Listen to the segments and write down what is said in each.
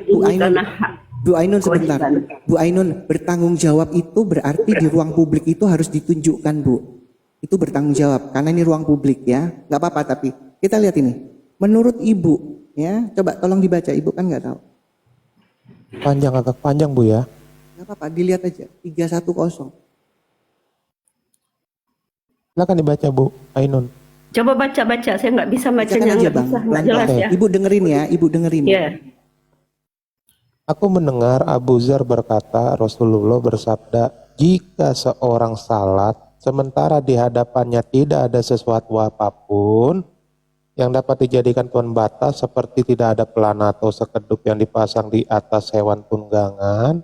Bu Ainun, karena hak Bu Ainun sebentar. kewajiban. Bu Ainun, bertanggung jawab itu berarti di ruang publik itu harus ditunjukkan, Bu. Itu bertanggung jawab karena ini ruang publik ya. Nggak apa-apa, tapi kita lihat ini. Menurut Ibu, ya, coba tolong dibaca. Ibu kan nggak tahu. Panjang, agak panjang Bu ya. Nggak apa-apa, dilihat aja. 310. Silakan dibaca Bu Ainun. Coba baca, saya nggak bisa bacanya, Bacakan aja, nggak Bang. bisa, nggak Pelan-pelan. jelas ya. Ibu dengerin ya, Ibu dengerin. Ya, Aku mendengar Abu Zar berkata, Rasulullah bersabda, jika seorang salat sementara di hadapannya tidak ada sesuatu apapun yang dapat dijadikan pembatas seperti tidak ada pelana atau sekedup yang dipasang di atas hewan tunggangan,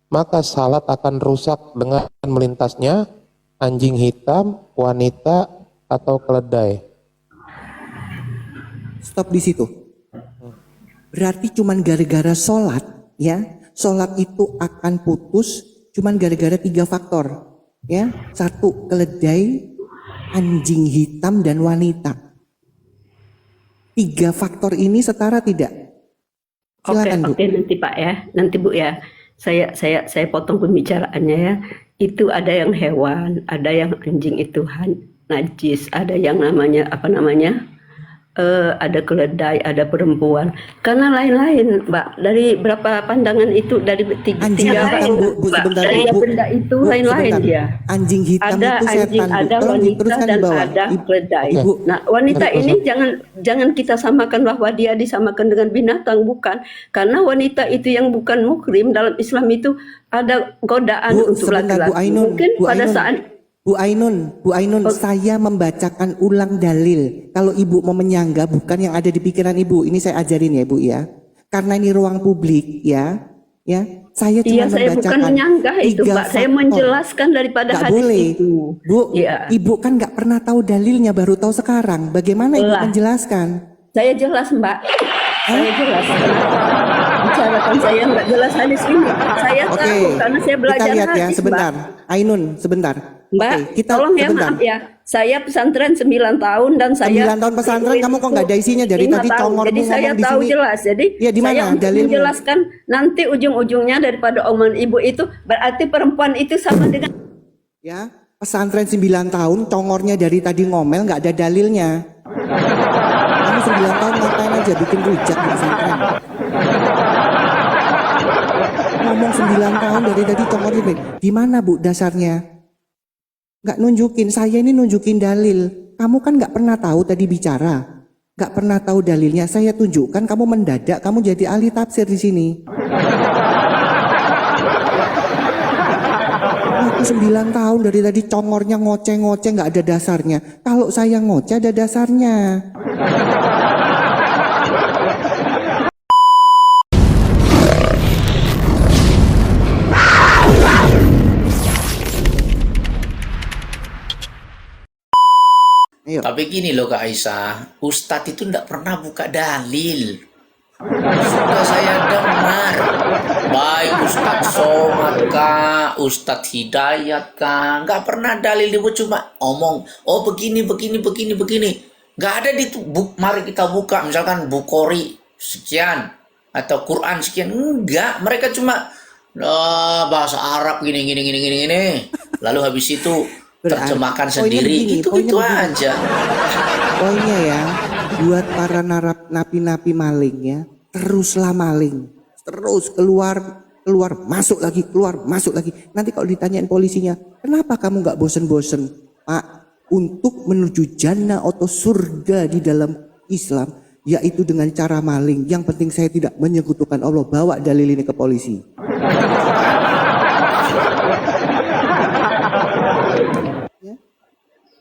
maka salat akan rusak dengan melintasnya anjing hitam, wanita, atau keledai. Stop di situ. Berarti cuman gara-gara sholat, ya, sholat itu akan putus cuman gara-gara 3 faktor, ya. 1, keledai, anjing hitam, dan wanita. 3 faktor ini setara tidak? Silakan, Bu. oke, nanti Pak ya, nanti Bu ya. Saya potong pembicaraannya ya. Itu ada yang hewan, ada yang anjing itu najis, ada yang namanya ada keledai, ada perempuan. Karena lain-lain, Mbak. Dari berapa pandangan itu dari Anjing tiga hitam, Bu, Mbak. sebentar, Dari Bu. benda itu Bu, lain-lain sebentar. dia. Anjing hitam Ada itu anjing, setan, Bu. ada Tolong wanita, diteruskan di dan bawah. ada keledai. Ibu, Nah, wanita Terus, ini jangan kita samakan bahwa dia disamakan dengan binatang, bukan. Karena wanita itu yang bukan muhrim dalam Islam itu ada godaan Bu, untuk sebentar, Bu laki-laki. Ainun. Mungkin Bu pada Ainun. saat Bu Ainun, saya membacakan ulang dalil. Kalau Ibu mau menyanggah bukan yang ada di pikiran Ibu. Ini saya ajarin ya, Bu ya. Karena ini ruang publik ya. Ya, saya cuma saya bukan membacakan menyanggah itu, 3 Pak. Saya faktor. menjelaskan daripada Nggak hadis boleh. itu. Bu, Ya. Ibu kan nggak pernah tahu dalilnya, baru tahu sekarang. Bagaimana Ibu Lah. menjelaskan? Saya jelas, Mbak. Saya jelas. Bicarakan saya nggak jelas hadis ini. Saya Oke, tahu karena saya kita belajar lihat ya hadis, sebentar. Mbak. Ainun, sebentar. Mbak, Oke, kita tolong ya, sebentar. maaf ya. Saya pesantren 9 tahun dan saya 9 tahun pesantren, kamu kok nggak ada isinya? Dari 5 tadi tahun. congormu Jadi saya ngomong di tahu sini. jelas. Jadi Ya, di mana saya untuk dalilmu? menjelaskan nanti ujung-ujungnya daripada omongan Ibu itu berarti perempuan itu sama dengan Ya, pesantren 9 tahun, congornya dari tadi ngomel, nggak ada dalilnya. Kamu 9 tahun ngapain aja bikin rujak di pesantren? Ngomong 9 tahun dari tadi congornya, di mana Bu dasarnya? Nggak nunjukin, saya ini nunjukin dalil. Kamu kan nggak pernah tahu tadi bicara, nggak pernah tahu dalilnya. Saya tunjukkan, kamu mendadak, kamu jadi ahli tafsir di sini. Aku 9 tahun dari tadi congornya ngoceh-ngoceh nggak ada dasarnya. Kalau saya ngoceh ada dasarnya. Ayo. Tapi gini loh Kak Aisyah, Ustadz itu tidak pernah buka dalil. Sudah saya dengar, baik Ustadz Somad kah, Ustadz Hidayat kah, nggak pernah dalil, dia cuma omong, oh begini. Nggak ada di mari kita buka, misalkan Bukhari sekian, atau Quran sekian, enggak. Mereka cuma bahasa Arab gini. Lalu habis itu terjemahkan sendiri, gitu aja. Poinnya ya, buat para napi-napi maling ya, teruslah maling, terus keluar masuk lagi, keluar masuk lagi. Nanti kalau ditanyain polisinya, kenapa kamu nggak bosen-bosen, Pak, untuk menuju jannah atau surga di dalam Islam, yaitu dengan cara maling. Yang penting saya tidak menyekutukan Allah. Bawa dalil ini ke polisi.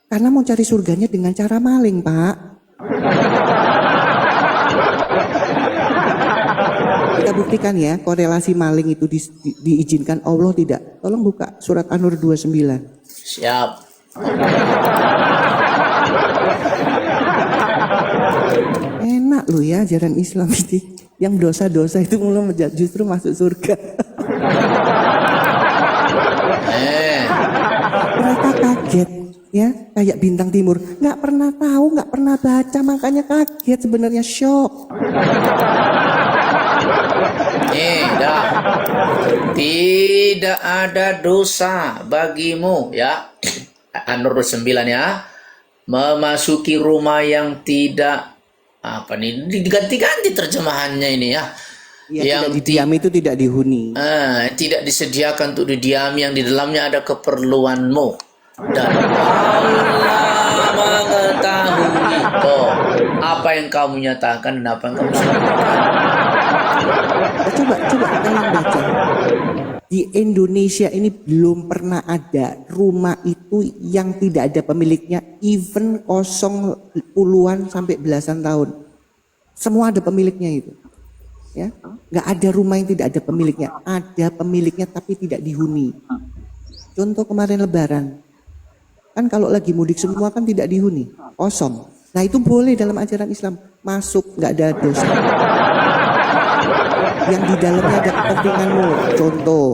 Karena mau cari surganya dengan cara maling, Pak. Kita buktikan ya, korelasi maling itu diizinkan Allah tidak. Tolong buka surat An-Nur 29. Siap. Enak loh ya ajaran Islam ini. Yang dosa-dosa itu mulai justru masuk surga. Mereka kaget. Ya, kayak bintang timur, nggak pernah tahu, nggak pernah baca, makanya kaget sebenarnya, shock. Tidak ada dosa bagimu ya. An-Nur 9 ya. Memasuki rumah yang tidak apa nih diganti-ganti terjemahannya ini ya. Ya, Yang tidak didiami itu tidak dihuni. tidak disediakan untuk didiami yang di dalamnya ada keperluanmu dan Allah mengetahui apa yang kamu nyatakan dan apa yang kamu sembunyikan. Coba kalian baca. Di Indonesia ini belum pernah ada rumah itu yang tidak ada pemiliknya, even kosong puluhan sampai belasan tahun. Semua ada pemiliknya itu. Ya, nggak ada rumah yang tidak ada pemiliknya. Ada pemiliknya tapi tidak dihuni. Contoh kemarin Lebaran, kan kalau lagi mudik semua kan tidak dihuni, kosong. Nah itu boleh dalam ajaran Islam, masuk nggak ada dosa. Yang di dalamnya ada kepentinganmu. Contoh,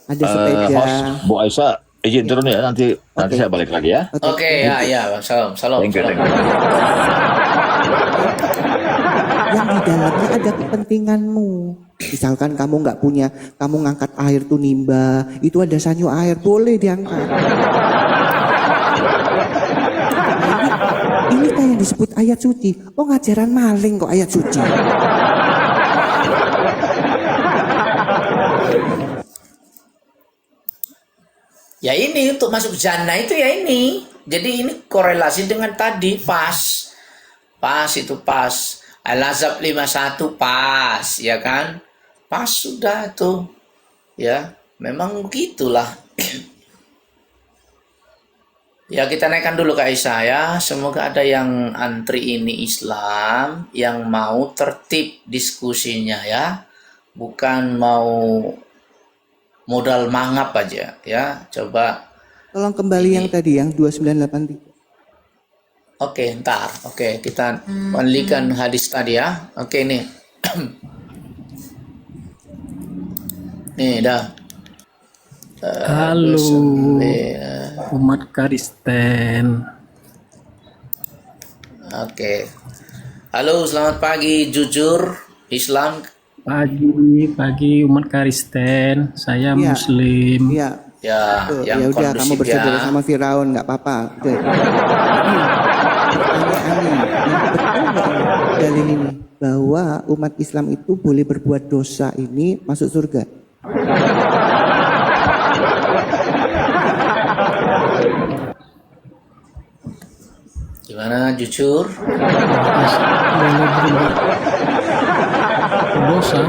ada sepeda. Host, Bu Aisyah, izin turun ya, nanti saya balik lagi ya. Oke, ya, salam. Thank you. Yang di dalamnya ada kepentinganmu. Misalkan kamu nggak punya, kamu ngangkat air tuh nimba, itu ada sanyo air, boleh diangkat. Nah, ini kayak disebut ayat suci. Oh ngajaran maling kok ayat suci. Ya ini untuk masuk jannah itu ya ini. Jadi ini korelasi dengan tadi pas. Pas itu pas. Al-Azab 51 pas, ya kan? Pas sudah tuh. Ya, memang begitulah. Ya kita naikkan dulu Kak Aisyah ya. Semoga ada yang antri ini Islam, yang mau tertib diskusinya ya. Bukan mau modal mangap aja ya. Coba. Tolong kembali yang tadi, yang 2983. Oke, ntar. Oke, kita kembalikan hadis tadi ya. Oke, nih. Nih, dah. Halo, umat Kristen. Oke. Halo, selamat pagi. Jujur Islam. Pagi umat Kristen. Saya Iya. Muslim. Iya. Ya, Tuh, yang ya udah kamu kondusif bersaudara ya. sama Firaun nggak apa-apa. Udah. Pertanyaannya, betul nggak dalil ini bahwa umat Islam itu boleh berbuat dosa ini masuk surga? Gimana jujur? Boleh berbuat dosa.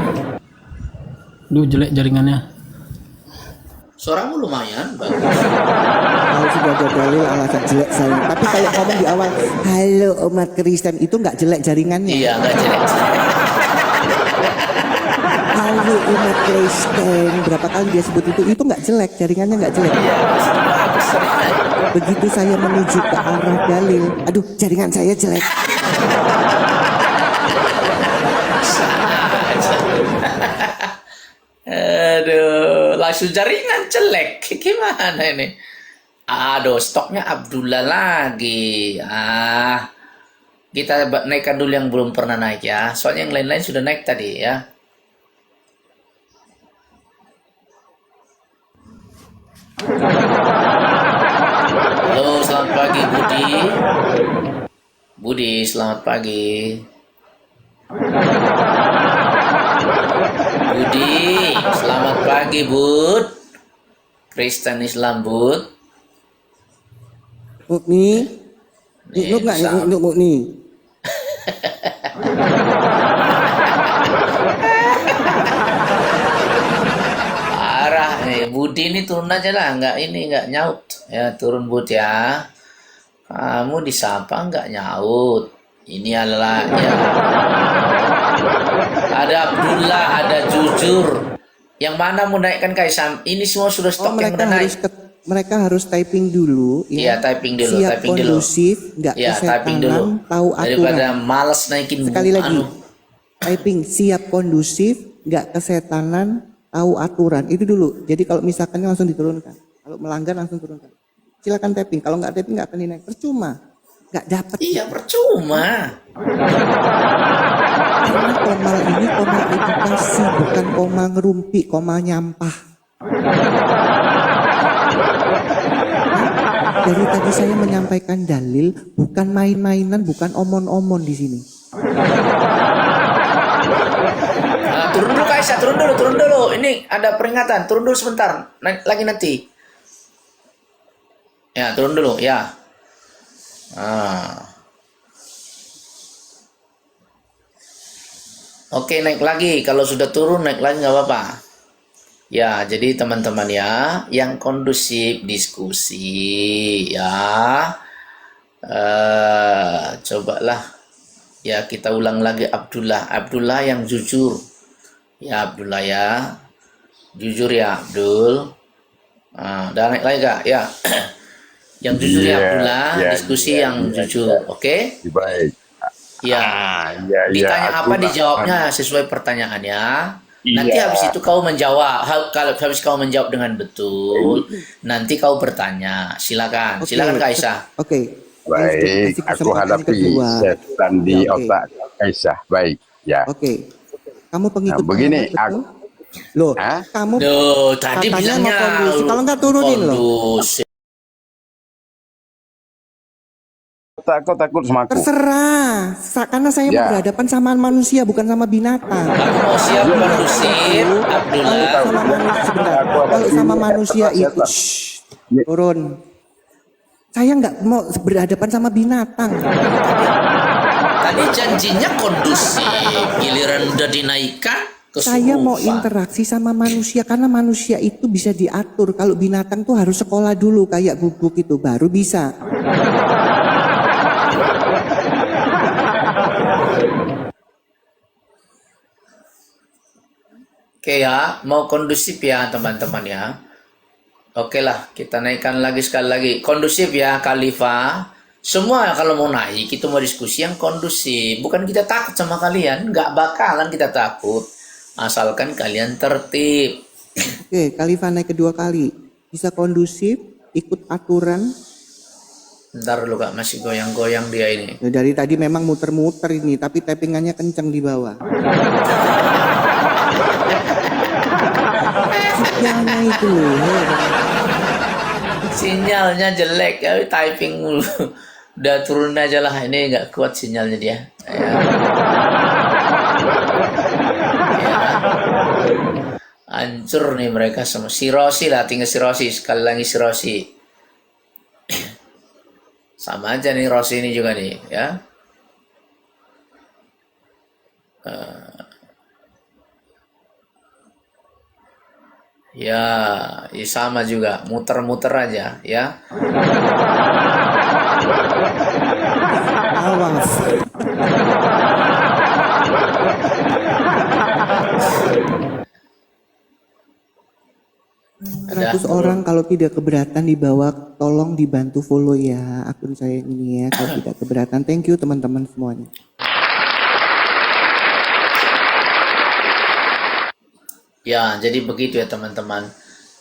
Duh, jelek jaringannya. Suaramu lumayan bagus. Kalau sudah ada dalil alasan jelek saya. Tapi kalau ngomong di awal, halo umat Kristen, itu nggak jelek jaringannya. Iya, nggak jelek. Halo umat Kristen, berapa kali dia sebut itu nggak jelek, jaringannya nggak jelek. Iya, bagus. Begitu saya menuju ke arah dalil, aduh jaringan saya jelek. Aduh, langsung jaringan jelek. Gimana ini? Aduh, stoknya Abdullah lagi. Kita naikkan dulu yang belum pernah naik ya. Soalnya yang lain-lain sudah naik tadi ya. Halo, selamat pagi Budi. Budi, selamat pagi. Budi, selamat pagi Bud. Kristen Islam Bud. Mukni, lu nggak nih untuk Mukni? Parah nih, Budi ini turun aja lah, nggak nyaut. Ya turun Bud ya. Kamu disapa nggak nyaut. Ini adalah ya. Ada Abdullah, ada Jujur. Yang mana mau naikkan Kaisam? Ini semua sudah stok yang udah naik. Mereka harus typing dulu Iya, ya. typing dulu, Siap typing dulu. kondusif, nggak Ya, typing dulu. kesetanan, tahu Daripada aturan. males naikin Sekali lagi, anu. typing siap kondusif, nggak kesetanan, tahu aturan. Itu dulu. Jadi kalau misalkan langsung diturunkan. Kalau melanggar langsung turunkan. Silakan typing. Kalau nggak typing nggak akan dinaik. Percuma. Nggak dapat. Iya, percuma. Karena komal ini komal edukasi, bukan koma ngerumpi, koma nyampah. Dari tadi saya menyampaikan dalil, bukan main-mainan, bukan omon-omon di sini. Turun dulu Kak Aisyah, turun dulu. Ini ada peringatan, turun dulu sebentar. Lagi nanti. Ya, turun dulu, ya. Oke, naik lagi. Kalau sudah turun, naik lagi nggak apa-apa. Ya, jadi teman-teman ya, yang kondusif diskusi ya. Cobalah ya kita ulang lagi Abdullah yang jujur. Ya Abdullah ya, jujur ya Abdul. Udah naik lagi Kak ya. Yang jujur ya Abdullah, diskusi yang jujur, oke? Baik. Ya, ditanya aku apa dijawabnya sesuai pertanyaannya. Nanti habis itu kau menjawab. Kalau habis kau menjawab dengan betul, nanti kau bertanya. Silakan, silakan Kak Aisyah. Oke. Baik, aku hadapi setan di otak Aisyah. Baik, ya. Oke. Kamu pengikut begini, Muhammad, betul? Loh, kamu Duh, tadi katanya bilangnya mau kondusif. Kalau nggak turunin loh. kondusif. Kau takut sama aku? Terserah, karena saya mau Ya. berhadapan sama manusia bukan sama binatang. Kamu mau siap kondusif, Abdullah? Sama manusia, sebentar. Kalau sama manusia itu turun. Saya nggak mau berhadapan sama binatang. Tadi janjinya kondusif, giliran udah dinaikkan kesurupan. Saya mau interaksi sama manusia karena manusia itu bisa diatur. Kalau binatang tuh harus sekolah dulu kayak guguk itu baru bisa. Oke ya, mau kondusif ya teman-teman ya. Oke lah, kita naikkan lagi sekali lagi. Kondusif ya Khalifah. Semua kalau mau naik, kita mau diskusi yang kondusif. Bukan kita takut sama kalian, nggak bakalan kita takut. Asalkan kalian tertib. Oke, Khalifah naik kedua kali. Bisa kondusif, ikut aturan. Ntar dulu Kak, masih goyang-goyang dia ini. Ya, dari tadi memang muter-muter ini, tapi tappingannya kencang di bawah. Sinyalnya itu loh. Sinyalnya jelek ya, typing mulu. Udah turun aja lah, ini nggak kuat sinyalnya dia. Ya. Hancur nih mereka semua. Si Rosi lah, tinggal si Rosi. Sekali lagi si Rosi. Sama aja nih Rosi ini juga nih ya. Ya, sama juga, muter-muter aja ya. Awas. Ada 100 orang kalau tidak keberatan di bawah, tolong dibantu follow ya akun saya ini ya. Kalau tidak keberatan, thank you teman-teman semuanya. Ya, jadi begitu ya teman-teman.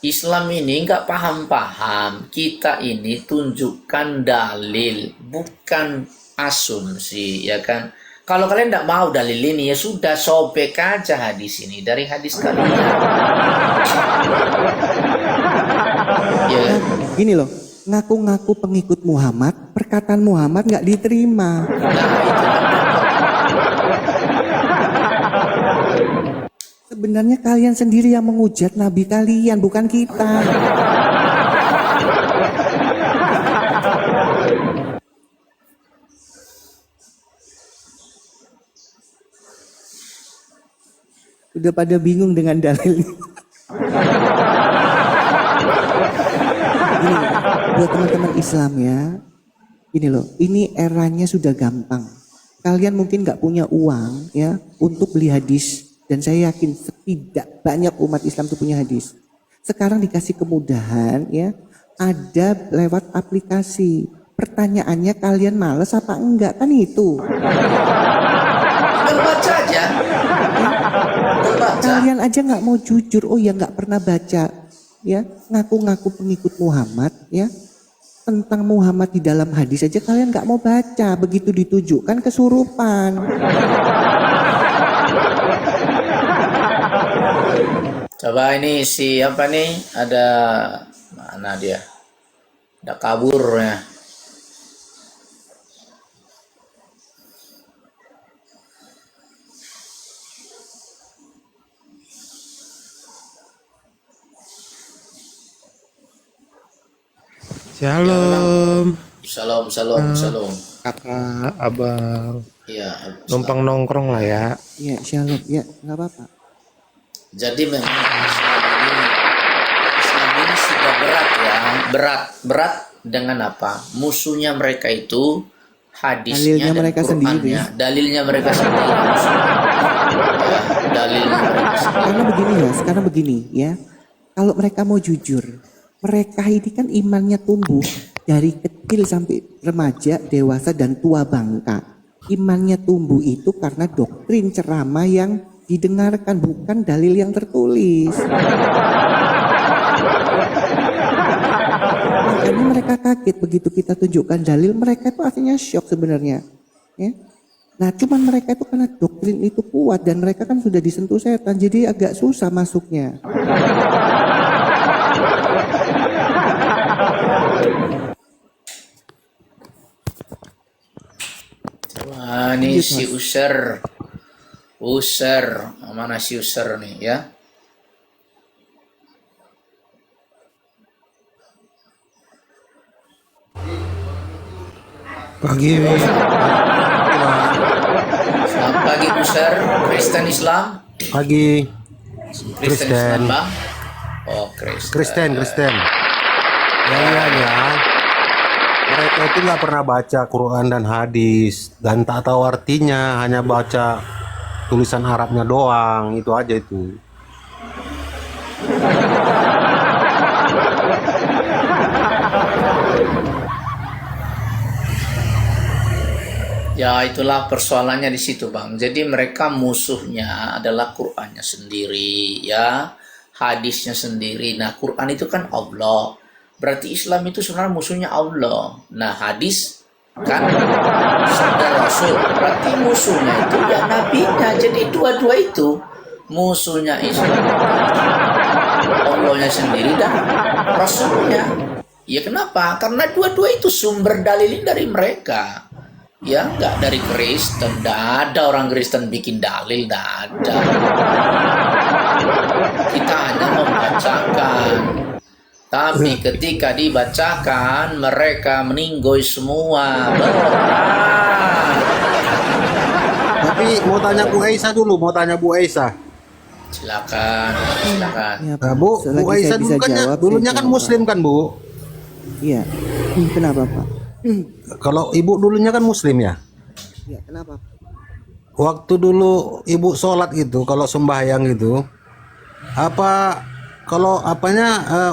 Islam ini nggak paham-paham. Kita ini tunjukkan dalil, bukan asumsi, ya kan? Kalau kalian tidak mau dalil ini, ya sudah sobek aja hadis ini dari hadis kalian. Ya. Gini loh, ngaku-ngaku pengikut Muhammad, perkataan Muhammad nggak diterima. Sebenarnya kalian sendiri yang menghujat Nabi kalian, bukan kita. Udah pada bingung dengan dalil. Ini buat teman-teman Islam ya. Ini loh, ini eranya sudah gampang. Kalian mungkin nggak punya uang ya untuk beli hadis. Dan saya yakin tidak banyak umat Islam itu punya hadis. Sekarang dikasih kemudahan ya, ada lewat aplikasi. Pertanyaannya kalian males apa enggak, kan itu. Tinggal baca aja. Tinggal baca. Kalian aja nggak mau jujur, oh ya nggak pernah baca ya, ngaku-ngaku pengikut Muhammad ya. Tentang Muhammad di dalam hadis aja kalian nggak mau baca, begitu ditujukan kesurupan. Coba ini siapa nih? Ada mana dia? Ada kabur ya. Shalom, Salam, salam, salam. kakak, abang. Iya. Numpang nongkrong lah ya. Iya, shalom. Ya, nggak apa-apa. Jadi memang Islam ini sudah berat ya, berat dengan apa? Musuhnya mereka itu hadisnya Dalilnya dan mereka sendiri. Qur'annya. Dalilnya mereka sendiri. Ya, dalilnya mereka sendiri. Karena begini ya. Kalau mereka mau jujur, mereka ini kan imannya tumbuh dari kecil sampai remaja, dewasa dan tua bangka. Imannya tumbuh itu karena doktrin ceramah yang didengarkan, bukan dalil yang tertulis. Makanya mereka kaget begitu kita tunjukkan dalil, mereka itu artinya shock sebenarnya. Ya. Nah, cuman mereka itu karena doktrin itu kuat dan mereka kan sudah disentuh setan, jadi agak susah masuknya. Wah, ini si User. Mana si User nih ya? Pagi. Selamat pagi User, Kristen Islam. Pagi. Kristen Islam, Bang. Oh, Kristen. Kristen. Ya. Mereka itu nggak pernah baca Quran dan hadis dan tak tahu artinya, hanya baca tulisan Arabnya doang, itu aja itu. Ya, itulah persoalannya di situ, Bang. Jadi mereka musuhnya adalah Qur'annya sendiri, ya. Hadisnya sendiri. Nah, Quran itu kan Allah. Berarti Islam itu sebenarnya musuhnya Allah. Nah, hadis kan sabda Rasul. Berarti musuhnya itu ya nabinya. Jadi dua-dua itu musuhnya Islam. Allahnya sendiri dan Rasulnya. Ya kenapa? Karena dua-dua itu sumber dalilnya dari mereka. Ya, nggak dari Kristen. Nggak ada orang Kristen bikin dalil, nggak ada. Kita hanya membacakan. Tapi ketika dibacakan, mereka meninggoy semua. Tapi mau tanya Bu Aisyah dulu, Silakan. Ya, Nah, Bu selagi Aisyah saya dulu bisa kan jawab, dulunya saya kan jawab. Muslim kan Bu? Iya. Kenapa, Pak? Kalau Ibu dulunya kan Muslim ya? Iya, kenapa? Waktu dulu Ibu sholat gitu, kalau sembahyang gitu, apa kalau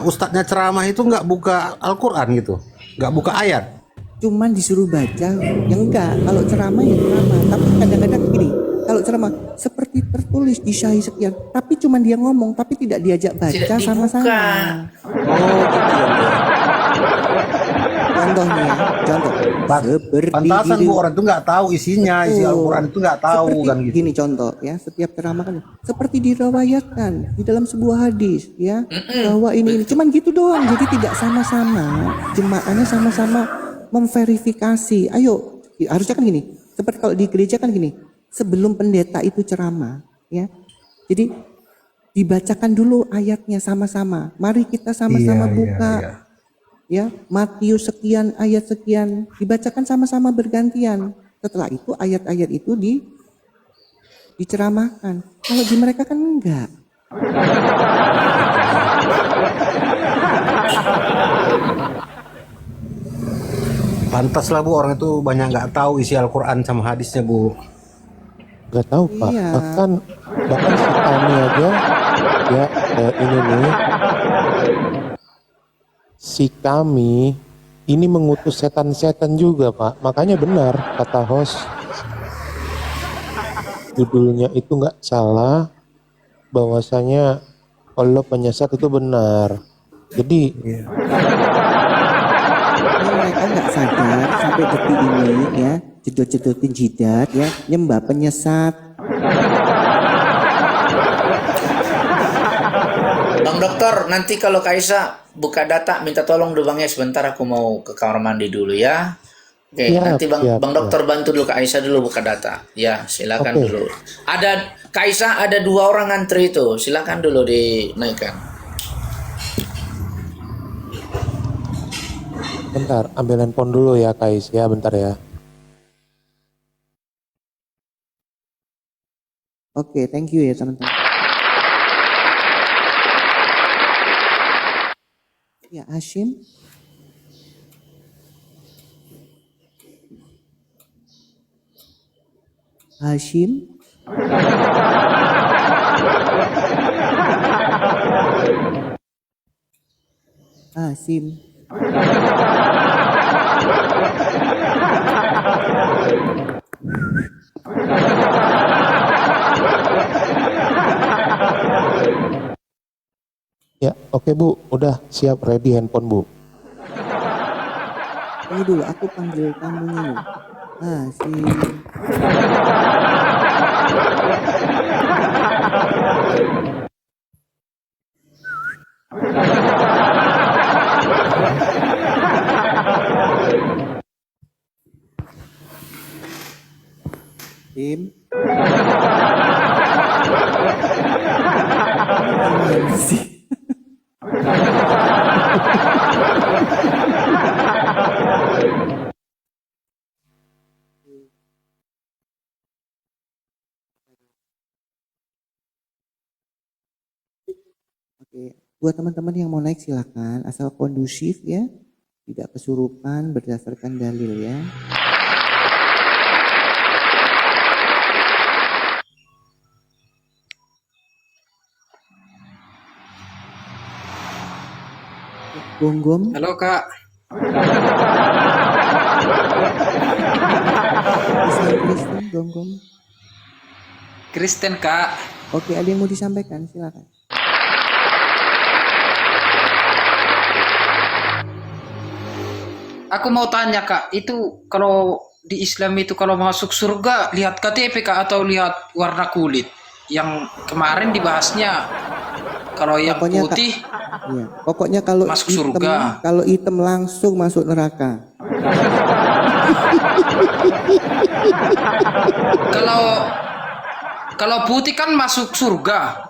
ustadznya ceramah itu nggak buka Al-Quran gitu, nggak buka ayat? Cuman disuruh baca, ya enggak. Kalau ceramah ya ceramah. Tapi kadang-kadang gini, kalau ceramah seperti tertulis di syahih sekian, tapi cuman dia ngomong, tapi tidak diajak baca Tidak sama-sama. dibuka. Oh gitu ya. Contohnya, seperti Pantasan ini. Bu, orang itu nggak tahu isinya, isi Al-Quran itu nggak tahu Seperti kan gitu. gini contoh ya, setiap ceramah kan seperti diriwayatkan di dalam sebuah hadis ya, bahwa ini cuman gitu doang. Jadi tidak sama-sama, jemaahnya sama-sama memverifikasi. Ayo, harusnya kan gini. Seperti kalau di gereja kan gini, sebelum pendeta itu ceramah ya. Jadi dibacakan dulu ayatnya sama-sama. Mari kita sama-sama buka. Iya. Ya, Matius sekian, ayat sekian, dibacakan sama-sama bergantian. Setelah itu ayat-ayat itu diceramahkan. Kalau di mereka kan enggak. Pantas lah Bu, orang itu banyak nggak tahu isi Al-Quran sama hadisnya Bu. Nggak tahu Pak, Iya. bahkan si kami aja ya ini nih, si kami ini mengutus setan-setan juga Pak. Makanya benar kata host, judulnya itu nggak salah, bahwasanya Allah penyesat itu benar. Jadi Ini mereka nggak sadar sampai detik ini ya, jedot-jedotin jidat ya, nyembah penyesat. Dokter, nanti kalau Kaisa buka data, minta tolong dulu Bang ya, sebentar aku mau ke kamar mandi dulu ya. Oke, Siap, nanti Bang, siap, Bang Dokter bantu dulu Kak Aisyah dulu buka data. Ya, silakan Oke. dulu. Ada Kak Aisyah, ada 2 orang ngantri itu, silakan dulu dinaikkan. Bentar, ambil handphone dulu ya Kais ya, bentar ya. Oke, thank you ya teman-teman. Ya, Hashim. Hashim. Hashim. Ya, oke Bu, udah siap ready handphone Bu. Tunggu dulu, aku panggil tamunya nih. Hashim. Tim. Gimana sih? Oke, buat teman-teman yang mau naik silakan, asal kondusif ya, tidak kesurupan berdasarkan dalil ya. Gonggom. Halo Kak, Islam Kristen, Gonggom. Kristen Kak. Oke, ada yang mau disampaikan? Silakan. Aku mau tanya Kak, itu kalau di Islam itu kalau masuk surga lihat KTP Kak atau lihat warna kulit? Yang kemarin dibahasnya kalau yang Pokoknya, putih Iya, pokoknya kalau masuk hitam, surga. kalau hitam langsung masuk neraka. Kalau putih kan masuk surga.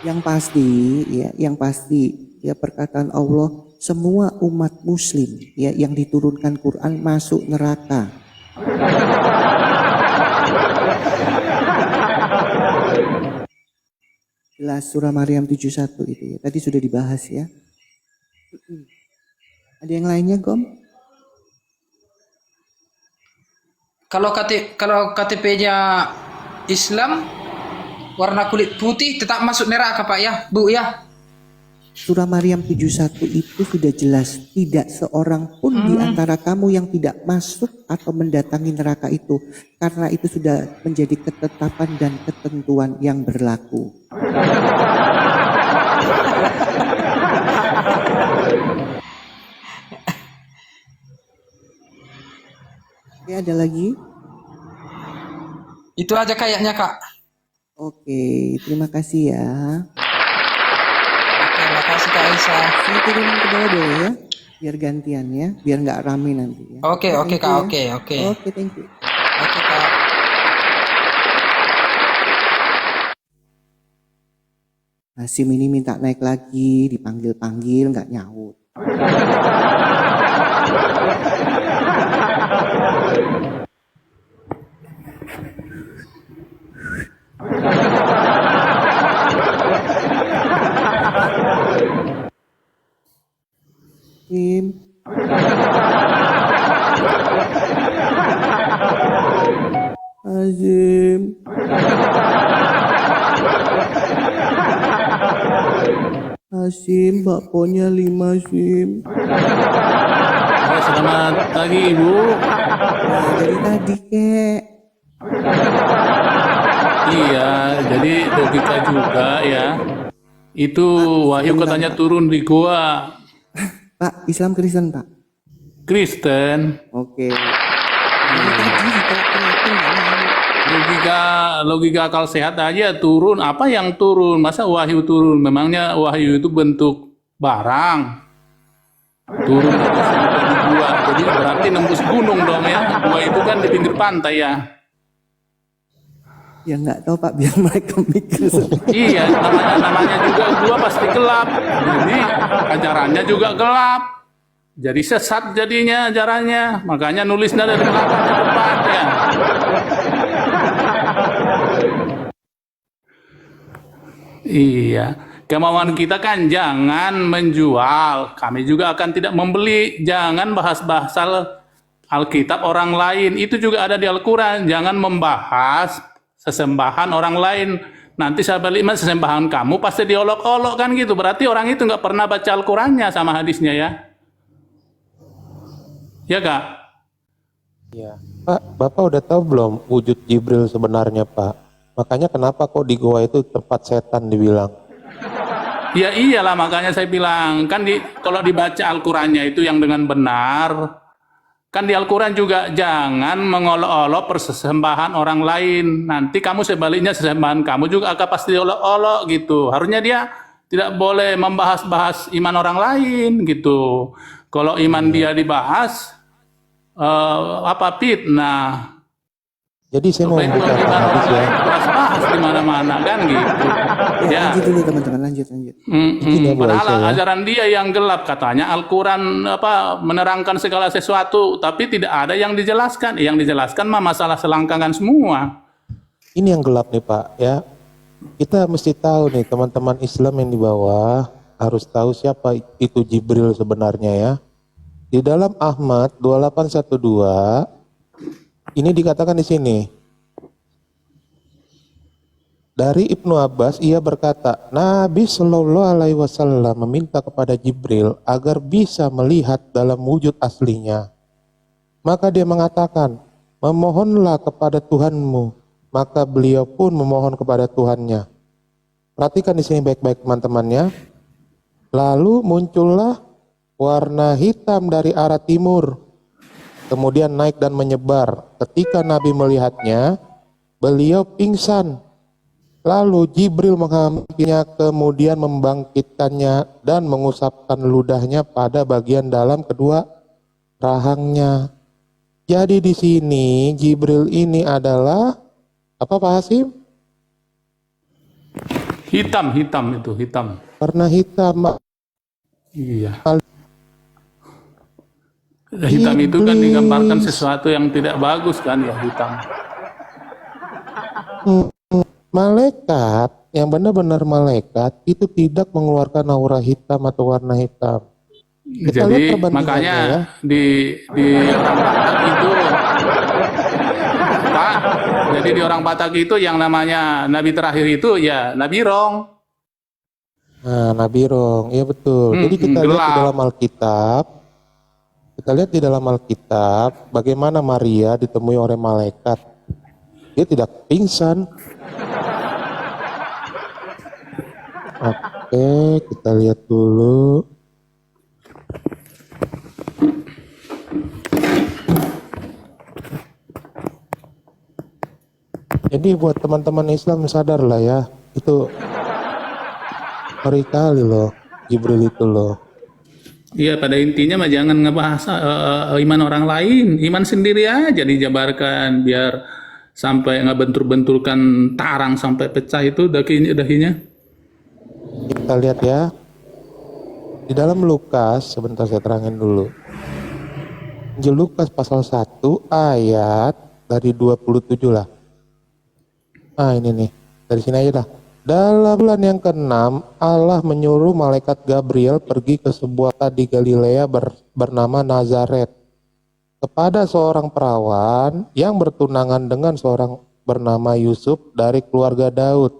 Yang pasti, ya, yang pasti, ya perkataan Allah, semua umat Muslim, ya, yang diturunkan Quran masuk neraka. Jelas surah Maryam 71 itu ya. Tadi sudah dibahas ya. Ada yang lainnya, Gom? Kalau KTP-nya Islam warna kulit putih tetap masuk neraka Pak ya, Bu ya. Surah Maryam 71 itu sudah jelas, tidak seorang pun di antara kamu yang tidak masuk atau mendatangi neraka itu, karena itu sudah menjadi ketetapan dan ketentuan yang berlaku. Oke, ada lagi? Itu aja kayaknya Kak. Oke, terima kasih ya. Oke, makasih Kak Aisyah. Saya turunin ke bawah boleh ya? Biar gantian ya, biar nggak rame nanti ya. Oke, Thank you Kak, ya. oke. Oke, thank you. Oke Kak. Hasim ini minta naik lagi, dipanggil-panggil nggak nyaut. Tim. Azim. Hasim, bakponya 5 Sim. Selamat pagi Ibu. Nah, dari tadi kek. Iya, jadi logika juga ya. Itu Wahyu katanya turun di gua. Pak, Islam Kristen Pak. Kristen. Oke. Dari tadi diterak-terakin nggak nyaut. logika akal sehat aja turun. Apa yang turun? Masa wahyu turun? Memangnya wahyu itu bentuk barang? Turun aja sampai di gua. Jadi berarti nembus gunung dong ya. Gua itu kan di pinggir pantai ya. Ya nggak tahu Pak, biar mereka mikir sendiri. Iya, namanya juga gua pasti gelap. Jadi ajarannya juga gelap. Jadi sesat jadinya ajarannya. Makanya nulisnya dari belakang ke depan ya. Iya, kemauan kita kan jangan menjual. Kami juga akan tidak membeli. Jangan bahas-bahas Alkitab orang lain. Itu juga ada di Al-Quran. Jangan membahas sesembahan orang lain. Nanti saya balik sesembahan kamu pasti diolok-olok kan gitu. Berarti orang itu nggak pernah baca Al-Qurannya sama hadisnya ya. Ya Kak? Ya. Pak, Bapak udah tahu belum wujud Jibril sebenarnya Pak? Makanya kenapa kok di goa itu tempat setan dibilang? Ya iyalah makanya saya bilang. Kan kalau dibaca Al-Qurannya itu yang dengan benar. Kan di Al-Quran juga jangan mengolok-olok persembahan orang lain. Nanti kamu sebaliknya sesembahan kamu juga akan pasti olok-olok gitu. Harusnya dia tidak boleh membahas-bahas iman orang lain gitu. Kalau iman dia dibahas, fitnah. Jadi saya mau membuka hadis ya. Bahas di mana-mana kan gitu. Ya, lanjut dulu teman-teman, lanjut. Padahal ajaran dia yang gelap katanya Al-Quran menerangkan segala sesuatu, tapi tidak ada yang dijelaskan. Yang dijelaskan mah masalah selangkangan semua. Ini yang gelap nih Pak ya. Kita mesti tahu nih teman-teman Islam yang di bawah harus tahu siapa itu Jibril sebenarnya ya. Di dalam Ahmad 2812 ini dikatakan di sini. Dari Ibnu Abbas ia berkata, Nabi Shallallahu Alaihi Wasallam meminta kepada Jibril agar bisa melihat dalam wujud aslinya. Maka dia mengatakan, memohonlah kepada Tuhanmu. Maka beliau pun memohon kepada Tuhannya. Perhatikan di sini baik-baik teman-temannya. Lalu muncullah warna hitam dari arah timur. Kemudian naik dan menyebar. Ketika Nabi melihatnya, beliau pingsan. Lalu Jibril menghampirinya, kemudian membangkitkannya dan mengusapkan ludahnya pada bagian dalam kedua rahangnya. Jadi di sini Jibril ini adalah apa Pak Hasim? Hitam itu, hitam. Warna hitam. Iya. Hitam itu kan digambarkan sesuatu yang tidak bagus kan ya, hitam. Malaikat yang benar-benar malaikat itu tidak mengeluarkan aura hitam atau warna hitam. Kita Jadi lihat makanya ya. di orang Batak itu Pak, jadi di orang Batak itu yang namanya nabi terakhir itu ya Nabi Rong. Nah, Nabi Rong, iya betul. Jadi kita lihat di dalam Alkitab. Kita lihat di dalam Alkitab bagaimana Maria ditemui oleh malaikat. Dia tidak pingsan. Oke, kita lihat dulu. Jadi buat teman-teman Islam sadarlah ya, itu ngeri kali loh Jibril itu loh. Iya, pada intinya mah jangan ngebahas iman orang lain, iman sendiri aja dijabarkan biar sampai ngebentur-benturkan tarang sampai pecah itu dahinya. Kita lihat ya. Di dalam Lukas, sebentar saya terangin dulu. Injil Lukas pasal 1 ayat dari 27 lah. Ini nih, dari sini aja dah. Dalam bulan yang ke-6, Allah menyuruh malaikat Gabriel pergi ke sebuah kota di Galilea bernama Nazaret kepada seorang perawan yang bertunangan dengan seorang bernama Yusuf dari keluarga Daud.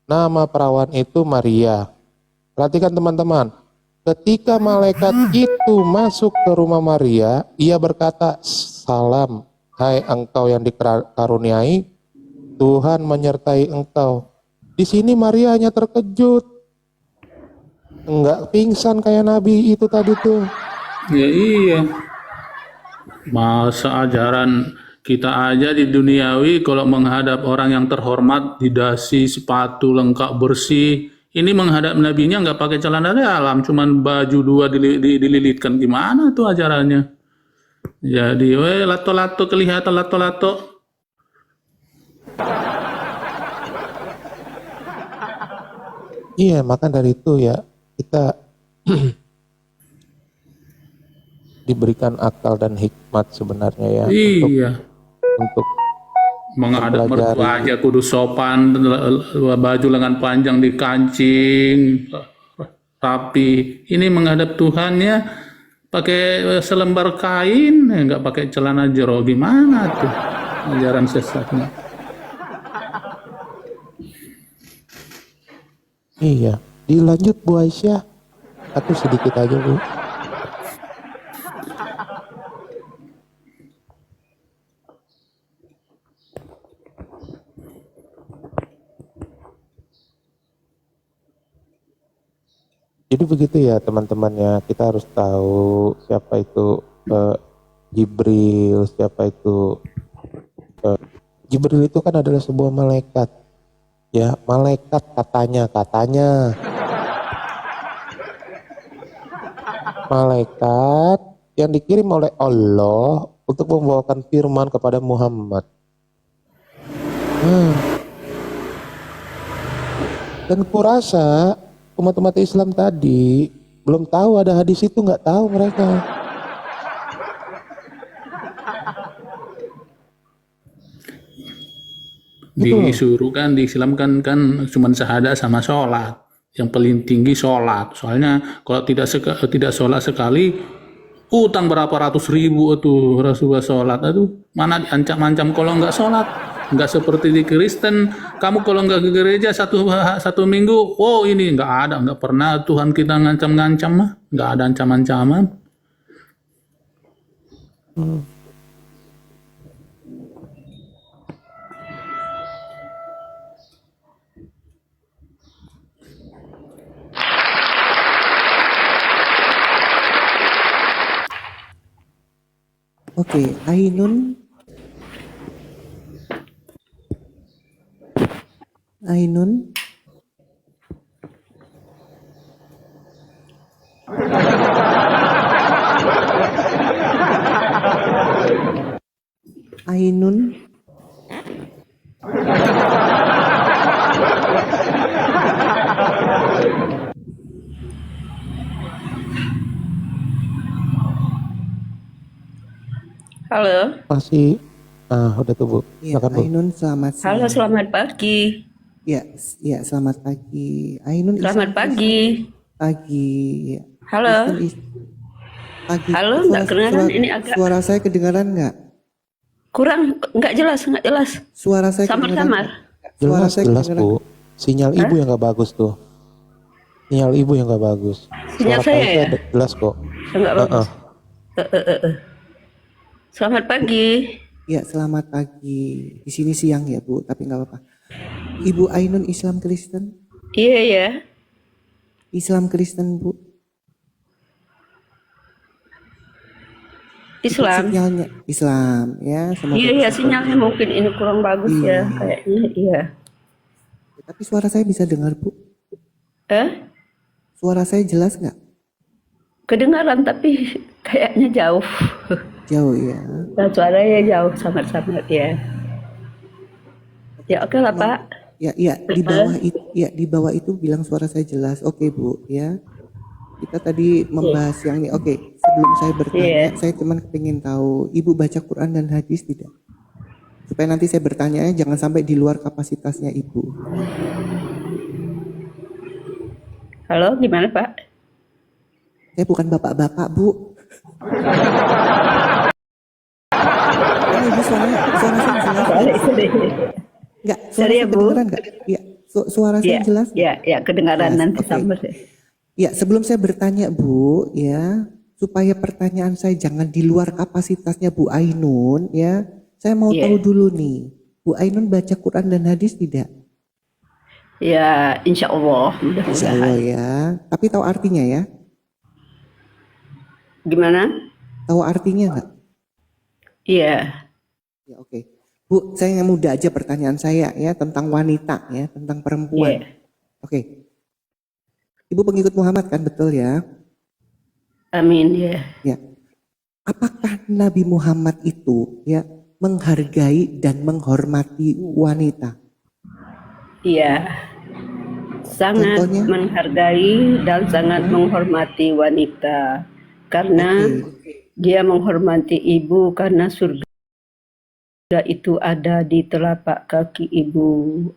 Nama perawan itu Maria. Perhatikan teman-teman, ketika malaikat itu masuk ke rumah Maria, ia berkata, "Salam, hai engkau yang dikaruniai, Tuhan menyertai engkau." Di sini Maria hanya terkejut, enggak pingsan kayak Nabi itu tadi tuh. Ya iya. Masa ajaran Kita aja di duniawi kalau menghadap orang yang terhormat didasi sepatu lengkap bersih. Ini menghadap nabinya nggak pakai celana dalam, cuman baju dua dililitkan. Gimana tuh ajarannya? Jadi, lato-lato kelihatan lato-lato. Iya, maka dari itu ya kita diberikan akal dan hikmat sebenarnya ya Iya. untuk Menghadap mempelajari. mertua aja kudu sopan, baju lengan panjang dikancing, rapi. Ini menghadap Tuhan ya pakai selembar kain, nggak pakai celana jero. Gimana tuh ajaran sesatnya? Iya, dilanjut Bu Aisyah. Aku sedikit aja Bu. Jadi begitu ya teman-teman ya, kita harus tahu siapa itu Jibril, siapa itu Jibril itu kan adalah sebuah malaikat. Ya, malaikat katanya. Malaikat yang dikirim oleh Allah untuk membawakan firman kepada Muhammad. Dan kurasa umat-umat Islam tadi belum tahu ada hadis itu, nggak tahu mereka. Disuruh kan di Islam kan cuman syahadat sama sholat. Yang paling tinggi sholat. Soalnya kalau tidak sholat sekali, utang berapa ratus ribu itu Rasulullah sholat. Aduh, mana diancam-ancam kalau nggak sholat. Nggak seperti di Kristen, kamu kalau nggak ke gereja satu minggu, ini nggak pernah Tuhan kita ngancam-ngancam mah, nggak ada ancaman-ancaman. Oke, Ainun. Ainun. Halo. Masih, udah tuh Bu. Ya, Silakan Bu. Ainun, selamat siang. Halo, selamat pagi. Ya, selamat pagi. Ainun. Selamat pagi. Pagi. Ya. Halo. Pagi. Halo, nggak kedengaran, ini agak Suara saya kedengaran nggak? kurang, nggak jelas. Suara saya kedengaran. Samar-samar. Suara Jelas, saya jelas kedengaran. Bu. Sinyal ibu yang nggak bagus tuh. Sinyal ibu yang nggak bagus. Sinyal Suara saya Kak Aisyah ya? jelas kok. Nggak bagus. Selamat pagi. Ya, selamat pagi. Di sini siang ya, Bu, tapi nggak apa-apa. Ibu Ainun Islam Kristen? Iya ya. Islam Kristen, Bu. Islam. Sinyalnya Islam ya, semoga Iya ya, bisa- sinyalnya mungkin ini kurang bagus ya kayaknya. Iya. Tapi suara saya bisa dengar, Bu. Suara saya jelas nggak? Kedengaran tapi kayaknya jauh. Jauh ya. Dan suaranya jauh samar-samar ya. Ya oke lah Pak. Ya, di bawah itu bilang suara saya jelas. Oke, Bu, ya. Kita tadi membahas yang ini. Oke, sebelum saya bertanya, saya cuma pengen tahu, Ibu baca Quran dan hadis tidak? Supaya nanti saya bertanya, jangan sampai di luar kapasitasnya Ibu. Halo, gimana Pak? Saya bukan bapak-bapak, Bu. Kan Ibu suara saya jelas. Enggak, suara Sorry ya, saya Bu. kedengeran enggak? Iya, suara saya jelas. Ya kedengaran Jelas, nanti oke. samar. Ya, sebelum saya bertanya, Bu, ya, supaya pertanyaan saya jangan di luar kapasitasnya Bu Ainun, ya. Saya mau Iya. tahu dulu nih, Bu Ainun baca Quran dan hadis tidak? Ya, insya Allah. Insya Allah ya. Tapi tahu artinya ya? Gimana? Tahu artinya nggak? Iya. Ya, oke. Bu, saya yang muda aja pertanyaan saya ya tentang wanita ya, tentang perempuan. Iya. Oke. Ibu pengikut Muhammad kan, betul ya? Amin ya. Ya. Apakah Nabi Muhammad itu ya menghargai dan menghormati wanita? Iya. Sangat Contohnya? menghargai dan sangat menghormati wanita. Karena dia menghormati ibu karena surga itu ada di telapak kaki ibu.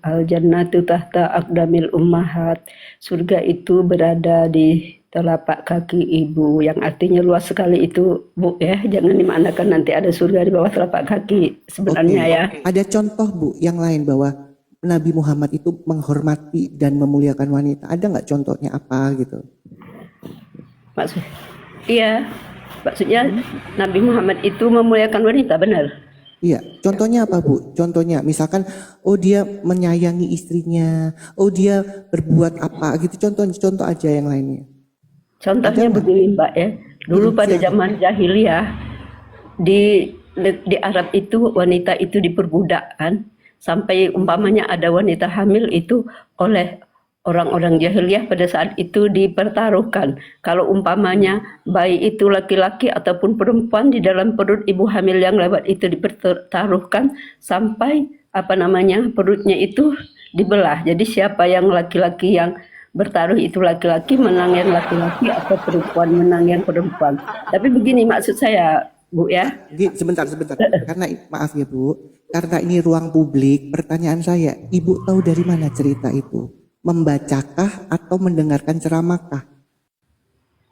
Al jannatu tahta aqdamil ummahat. Surga itu berada di telapak kaki ibu, yang artinya luas sekali itu, Bu ya. Jangan dimanakan nanti ada surga di bawah telapak kaki sebenarnya ya. Ada contoh Bu yang lain bahwa Nabi Muhammad itu menghormati dan memuliakan wanita. Ada nggak contohnya apa gitu? Maksud, iya, maksudnya Nabi Muhammad itu memuliakan wanita, benar? Iya, contohnya apa Bu? Contohnya misalkan, oh dia menyayangi istrinya, oh dia berbuat apa gitu. Contoh aja yang lainnya. Contohnya begini Mbak ya, dulu pada zaman jahiliyah di Arab itu wanita itu diperbudak kan, sampai umpamanya ada wanita hamil itu oleh orang-orang jahiliyah pada saat itu dipertaruhkan. Kalau umpamanya bayi itu laki-laki ataupun perempuan di dalam perut ibu hamil yang lewat itu dipertaruhkan sampai perutnya itu dibelah. Jadi siapa yang laki-laki yang bertaruh itu laki-laki menang yang laki-laki atau perempuan menang yang perempuan. Tapi begini maksud saya, Bu ya. Sebentar. Karena maaf ya Bu, karena ini ruang publik, pertanyaan saya, Ibu tahu dari mana cerita itu? Membacakah atau mendengarkan ceramahkah?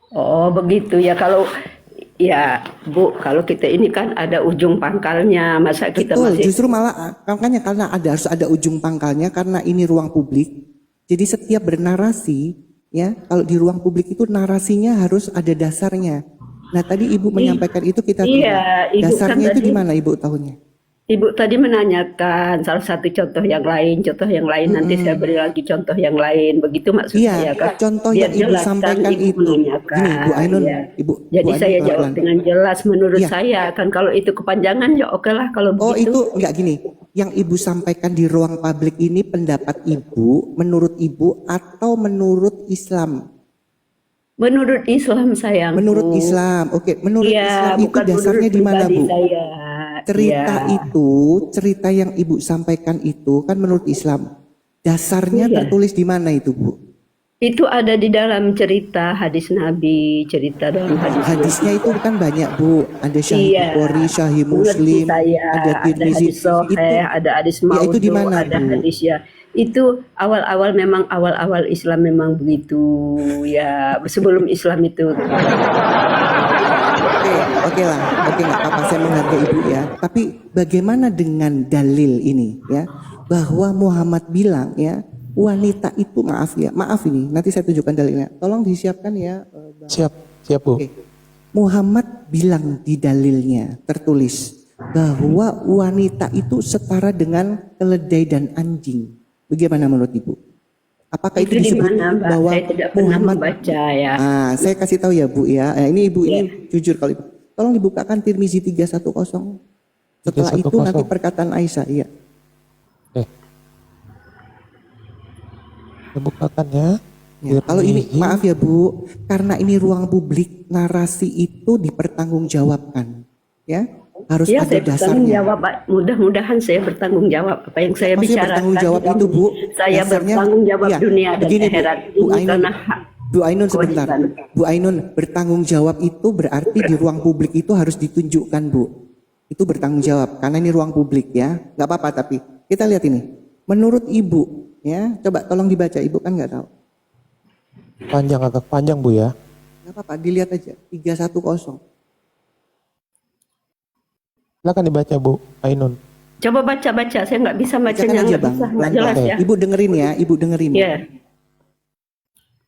Oh begitu ya, kalau ya Bu, kalau kita ini kan ada ujung pangkalnya, masa kita Betul, masih justru malah makanya karena harus ada ujung pangkalnya, karena ini ruang publik. Jadi setiap bernarasi ya, kalau di ruang publik itu narasinya harus ada dasarnya. Nah tadi Ibu menyampaikan itu kita Iya, Ibu dasarnya kan itu tadi- di mana Ibu tahunya? Ibu tadi menanyakan salah satu contoh yang lain, nanti saya beri lagi contoh yang lain, begitu maksud saya Iya, kan? contoh Biar yang Ibu jelas kan sampaikan Ibu itu. menanyakan, Gini Bu Ainun, ya. Ibu. Jadi Bu Ainun saya jawab pelan-pelan. dengan jelas menurut Iya. saya kan, kalau itu kepanjangan ya oke lah kalau Oh begitu. itu enggak gini, yang Ibu sampaikan di ruang publik ini pendapat Ibu, menurut Ibu atau menurut Islam? Menurut Islam sayang. Menurut Islam, oke. Menurut Iya, Islam itu bukan dasarnya menurut di mana pribadi Bu? Saya. Cerita Iya. itu, cerita yang Ibu sampaikan itu kan menurut Islam. Dasarnya Iya. tertulis di mana itu Bu? Itu ada di dalam cerita hadis Nabi, cerita dalam hadis Nabi. Hadisnya itu kan banyak Bu. Ada Syahih Iya, Bukhari, Syahih mengerti Muslim, saya. ada Ada Tirmizi. hadis sahih, ada hadis Ya, itu di maudhu, mana, ada Bu? hadis ya. Itu awal-awal Islam memang begitu ya, sebelum Islam itu. Oke lah, oke nggak apa-apa, saya menghargai Ibu ya. Tapi bagaimana dengan dalil ini ya, bahwa Muhammad bilang ya, wanita itu maaf ini, nanti saya tunjukkan dalilnya. Tolong disiapkan ya. Siap Bu. Oke. Muhammad bilang di dalilnya tertulis bahwa wanita itu setara dengan keledai dan anjing. Bagaimana menurut Ibu? Apakah itu, Itu di disebut mana, Mbak? bahwa Saya tidak pernah Muhammad membaca ya. Saya kasih tahu ya Bu ya. Ini Ibu ini jujur kalau Ibu. Tolong dibukakan Tirmizi 310. Setelah itu 310. nanti perkataan Aisyah, iya. Saya bukakan ya. Ya, kalau ini maaf ya Bu, karena ini ruang publik, narasi itu dipertanggungjawabkan. Ya, harus Ya, ada saya bertanggung dasarnya. jawab, Pak. Mudah-mudahan saya bertanggung jawab apa yang saya Maksudnya bicarakan. bertanggung jawab itu Bu. Saya dasarnya- bertanggung jawab iya, dunia dan begini, Bu. akhirat. Bu Ini Ainun, karena hak. Bu Ainun sebentar. kewajiban. Bu Ainun, bertanggung jawab itu berarti di ruang publik itu harus ditunjukkan Bu. Itu bertanggung jawab karena ini ruang publik ya. Nggak apa-apa tapi kita lihat ini. Menurut Ibu ya, coba tolong dibaca, Ibu kan nggak tahu. Agak panjang Bu ya. Nggak apa-apa, dilihat aja. 310. Silakan dibaca Bu Ainun. Coba baca-baca, saya nggak bisa Bacakan bacanya, aja nggak Bang, bisa, nggak pelan-pelan. jelas ya. Ibu dengerin ya, Ibu dengerin. Ya.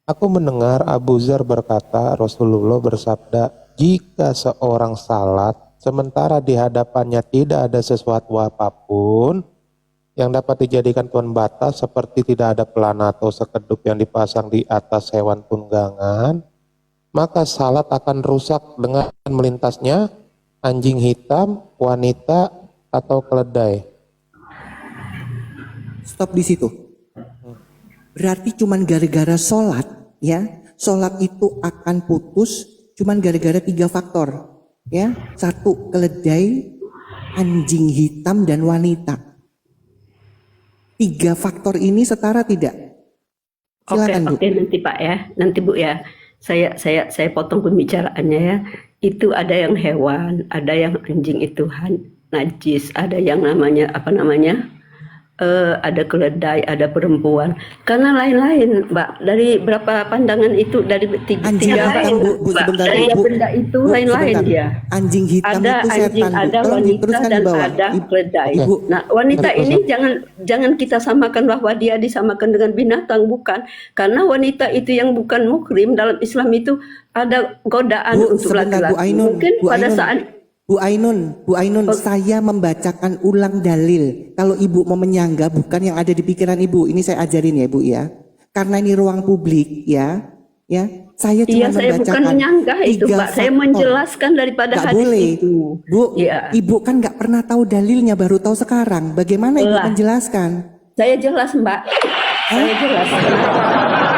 Aku mendengar Abu Zar berkata, Rasulullah bersabda, jika seorang salat sementara di hadapannya tidak ada sesuatu apapun yang dapat dijadikan pembatas seperti tidak ada pelana atau sekedup yang dipasang di atas hewan tunggangan, maka salat akan rusak dengan melintasnya anjing hitam, wanita, atau keledai? Stop di situ. Berarti cuman gara-gara sholat, ya, sholat itu akan putus cuman gara-gara 3 faktor, ya. 1, keledai, anjing hitam, dan wanita. 3 faktor ini setara tidak? Silakan, Bu. Oke, nanti Pak ya, nanti Bu ya. Saya potong pembicaraannya ya. Itu ada yang hewan, ada yang anjing itu najis, ada yang namanya apa namanya? Ada keledai, ada perempuan. Karena lain-lain, Mbak. Dari berapa pandangan itu dari Anjing tiga hitam, Bu, Mbak. sebentar, Dari Bu. benda itu Bu, lain-lain sebentar. dia. Anjing hitam Ada itu anjing, setan, Bu. ada Tolong wanita diteruskan di dan bawah. ada keledai. Bu, Nah, wanita Sorry, ini jangan kita samakan bahwa dia disamakan dengan binatang, bukan. Karena wanita itu yang bukan muhrim dalam Islam itu ada godaan Bu, untuk sebentar, Bu laki-laki. Ainun. Mungkin Bu pada Ainun. saat Bu Ainun, saya membacakan ulang dalil. Kalau Ibu mau menyanggah bukan yang ada di pikiran Ibu. Ini saya ajarin ya, Bu ya. Karena ini ruang publik ya. Ya, saya cuma iya, saya bukan membacakan menyanggah itu, 3 Pak. Saya faktor. menjelaskan daripada Nggak hadis boleh. itu. Bu, Iya. Ibu kan nggak pernah tahu dalilnya, baru tahu sekarang. Bagaimana Ibu Lah. menjelaskan? Saya jelas, Mbak. Saya jelas.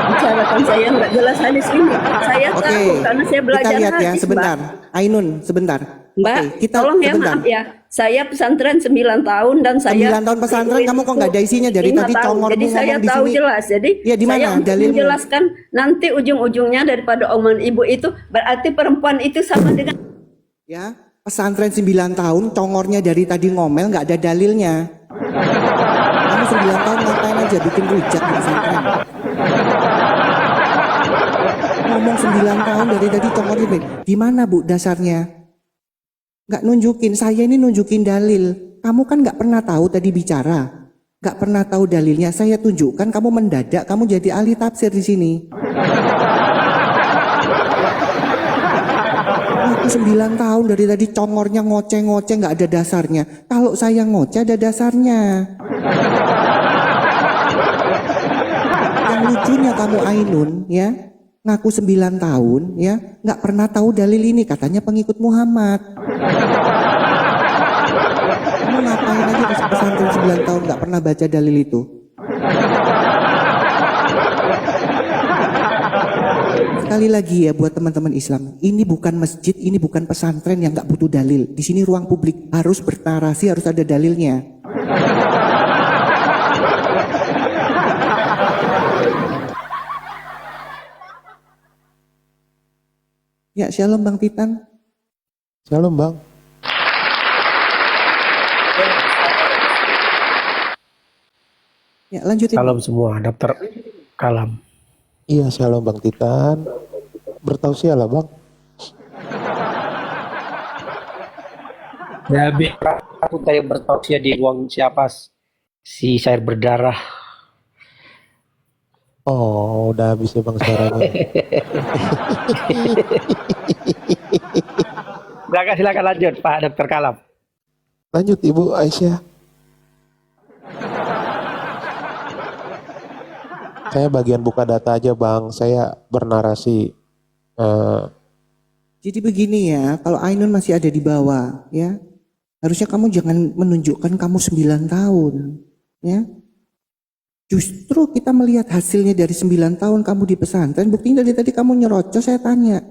Bicarakan saya nggak jelas hadis ini. Saya Oke, tahu karena saya belajar kita lihat ya hadis, sebentar. Mbak. Ainun, sebentar. Mbak, Oke, kita tolong ya, sebentar. maaf ya. Saya pesantren 9 tahun dan saya 9 tahun pesantren, kamu kok nggak ada isinya? Dari 5 tadi tahun. congormu Jadi saya ngomong di tahu sini. jelas. Jadi Ya, di mana saya untuk dalilmu? menjelaskan nanti ujung-ujungnya daripada omongan ibu itu berarti perempuan itu sama dengan Ya, pesantren 9 tahun, congornya dari tadi ngomel, nggak ada dalilnya. Kamu 9 tahun ngapain aja bikin rujak di pesantren? Ngomong 9 tahun dari tadi congornya, di mana Bu dasarnya? Nggak nunjukin, saya ini nunjukin dalil. Kamu kan nggak pernah tahu tadi bicara, nggak pernah tahu dalilnya. Saya tunjukkan, kamu mendadak, kamu jadi ahli tafsir di sini. Aku 9 tahun dari tadi congornya ngoceh-ngoceh nggak ada dasarnya. Kalau saya ngoceh ada dasarnya. Yang lucunya kamu Ainun ya, ngaku 9 tahun ya, nggak pernah tahu dalil ini, katanya pengikut Muhammad. Kamu ngapain aja di pesantren 9 tahun nggak pernah baca dalil itu? Sekali lagi ya buat teman-teman Islam, ini bukan masjid, ini bukan pesantren yang nggak butuh dalil. Di sini ruang publik, harus bernarasi, harus ada dalilnya. Ya, shalom Bang Titan. Shalom Bang. Ya, lanjutin. Salam semua, Daftar Kalam. Iya, shalom Bang Titan. Bertausiah lah Bang. Nabi aku tadi bertausiah di ruang siapa si Sair berdarah. Oh, udah habis ya Bang suaranya. Silakan lanjut Pak Daftar Kalam. Lanjut Ibu Aisyah. Saya bagian buka data aja Bang, saya bernarasi. Jadi begini ya, kalau Ainun masih ada di bawah ya, harusnya kamu jangan menunjukkan kamu 9 tahun ya. Justru kita melihat hasilnya dari 9 tahun kamu di pesantren, buktinya dari tadi kamu nyerocos, saya tanya.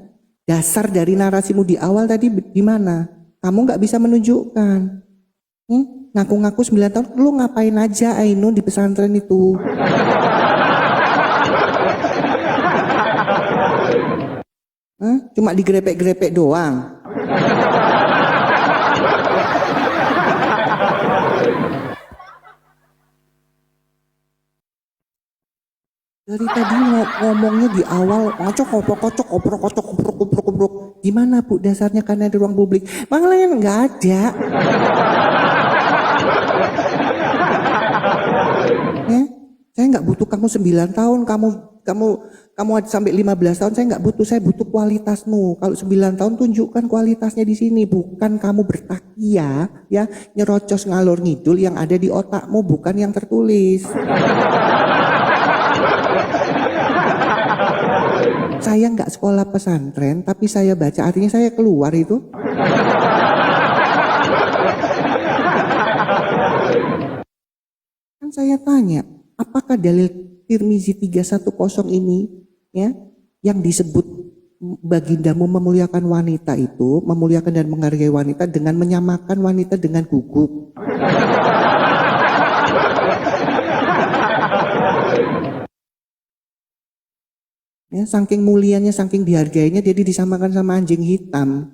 Dasar dari narasimu di awal tadi di mana? Kamu nggak bisa menunjukkan. Ngaku-ngaku 9 tahun, lu ngapain aja Ainun di pesantren itu? Cuma digrepek-grepek doang. Dari tadi ngomongnya di awal ngocok oprok. Gimana Bu dasarnya karena di ruang publik? Malah nggak ada. Ya, saya nggak butuh kamu 9 tahun, kamu ada sampai 15 tahun, saya nggak butuh, saya butuh kualitasmu. Kalau 9 tahun tunjukkan kualitasnya di sini, bukan kamu bertakia ya, nyerocos ngalor ngidul yang ada di otakmu, bukan yang tertulis. Saya nggak sekolah pesantren, tapi saya baca, artinya saya keluar itu. Kan saya tanya, apakah dalil Tirmizi 310 ini ya yang disebut bagindamu memuliakan wanita itu, memuliakan dan menghargai wanita dengan menyamakan wanita dengan guguk. Ya, saking mulianya, saking dihargainya, jadi disamakan sama anjing hitam.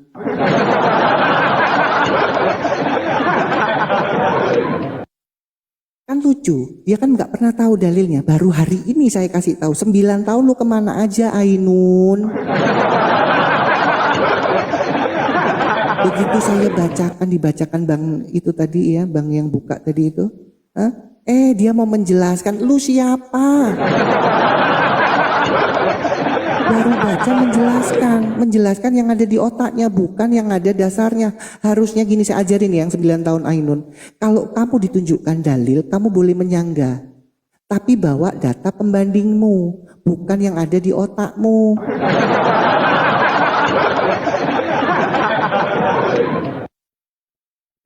Kan lucu, dia kan nggak pernah tahu dalilnya. Baru hari ini saya kasih tahu. 9 tahun lu kemana aja, Ainun? Begitu saya dibacakan bang itu tadi ya, bang yang buka tadi itu. Hah? Dia mau menjelaskan, lu siapa? Baru baca menjelaskan yang ada di otaknya, bukan yang ada dasarnya. Harusnya gini, saya ajarin ya yang 9 tahun Ainun. Kalau kamu ditunjukkan dalil, kamu boleh menyangga. Tapi bawa data pembandingmu, bukan yang ada di otakmu.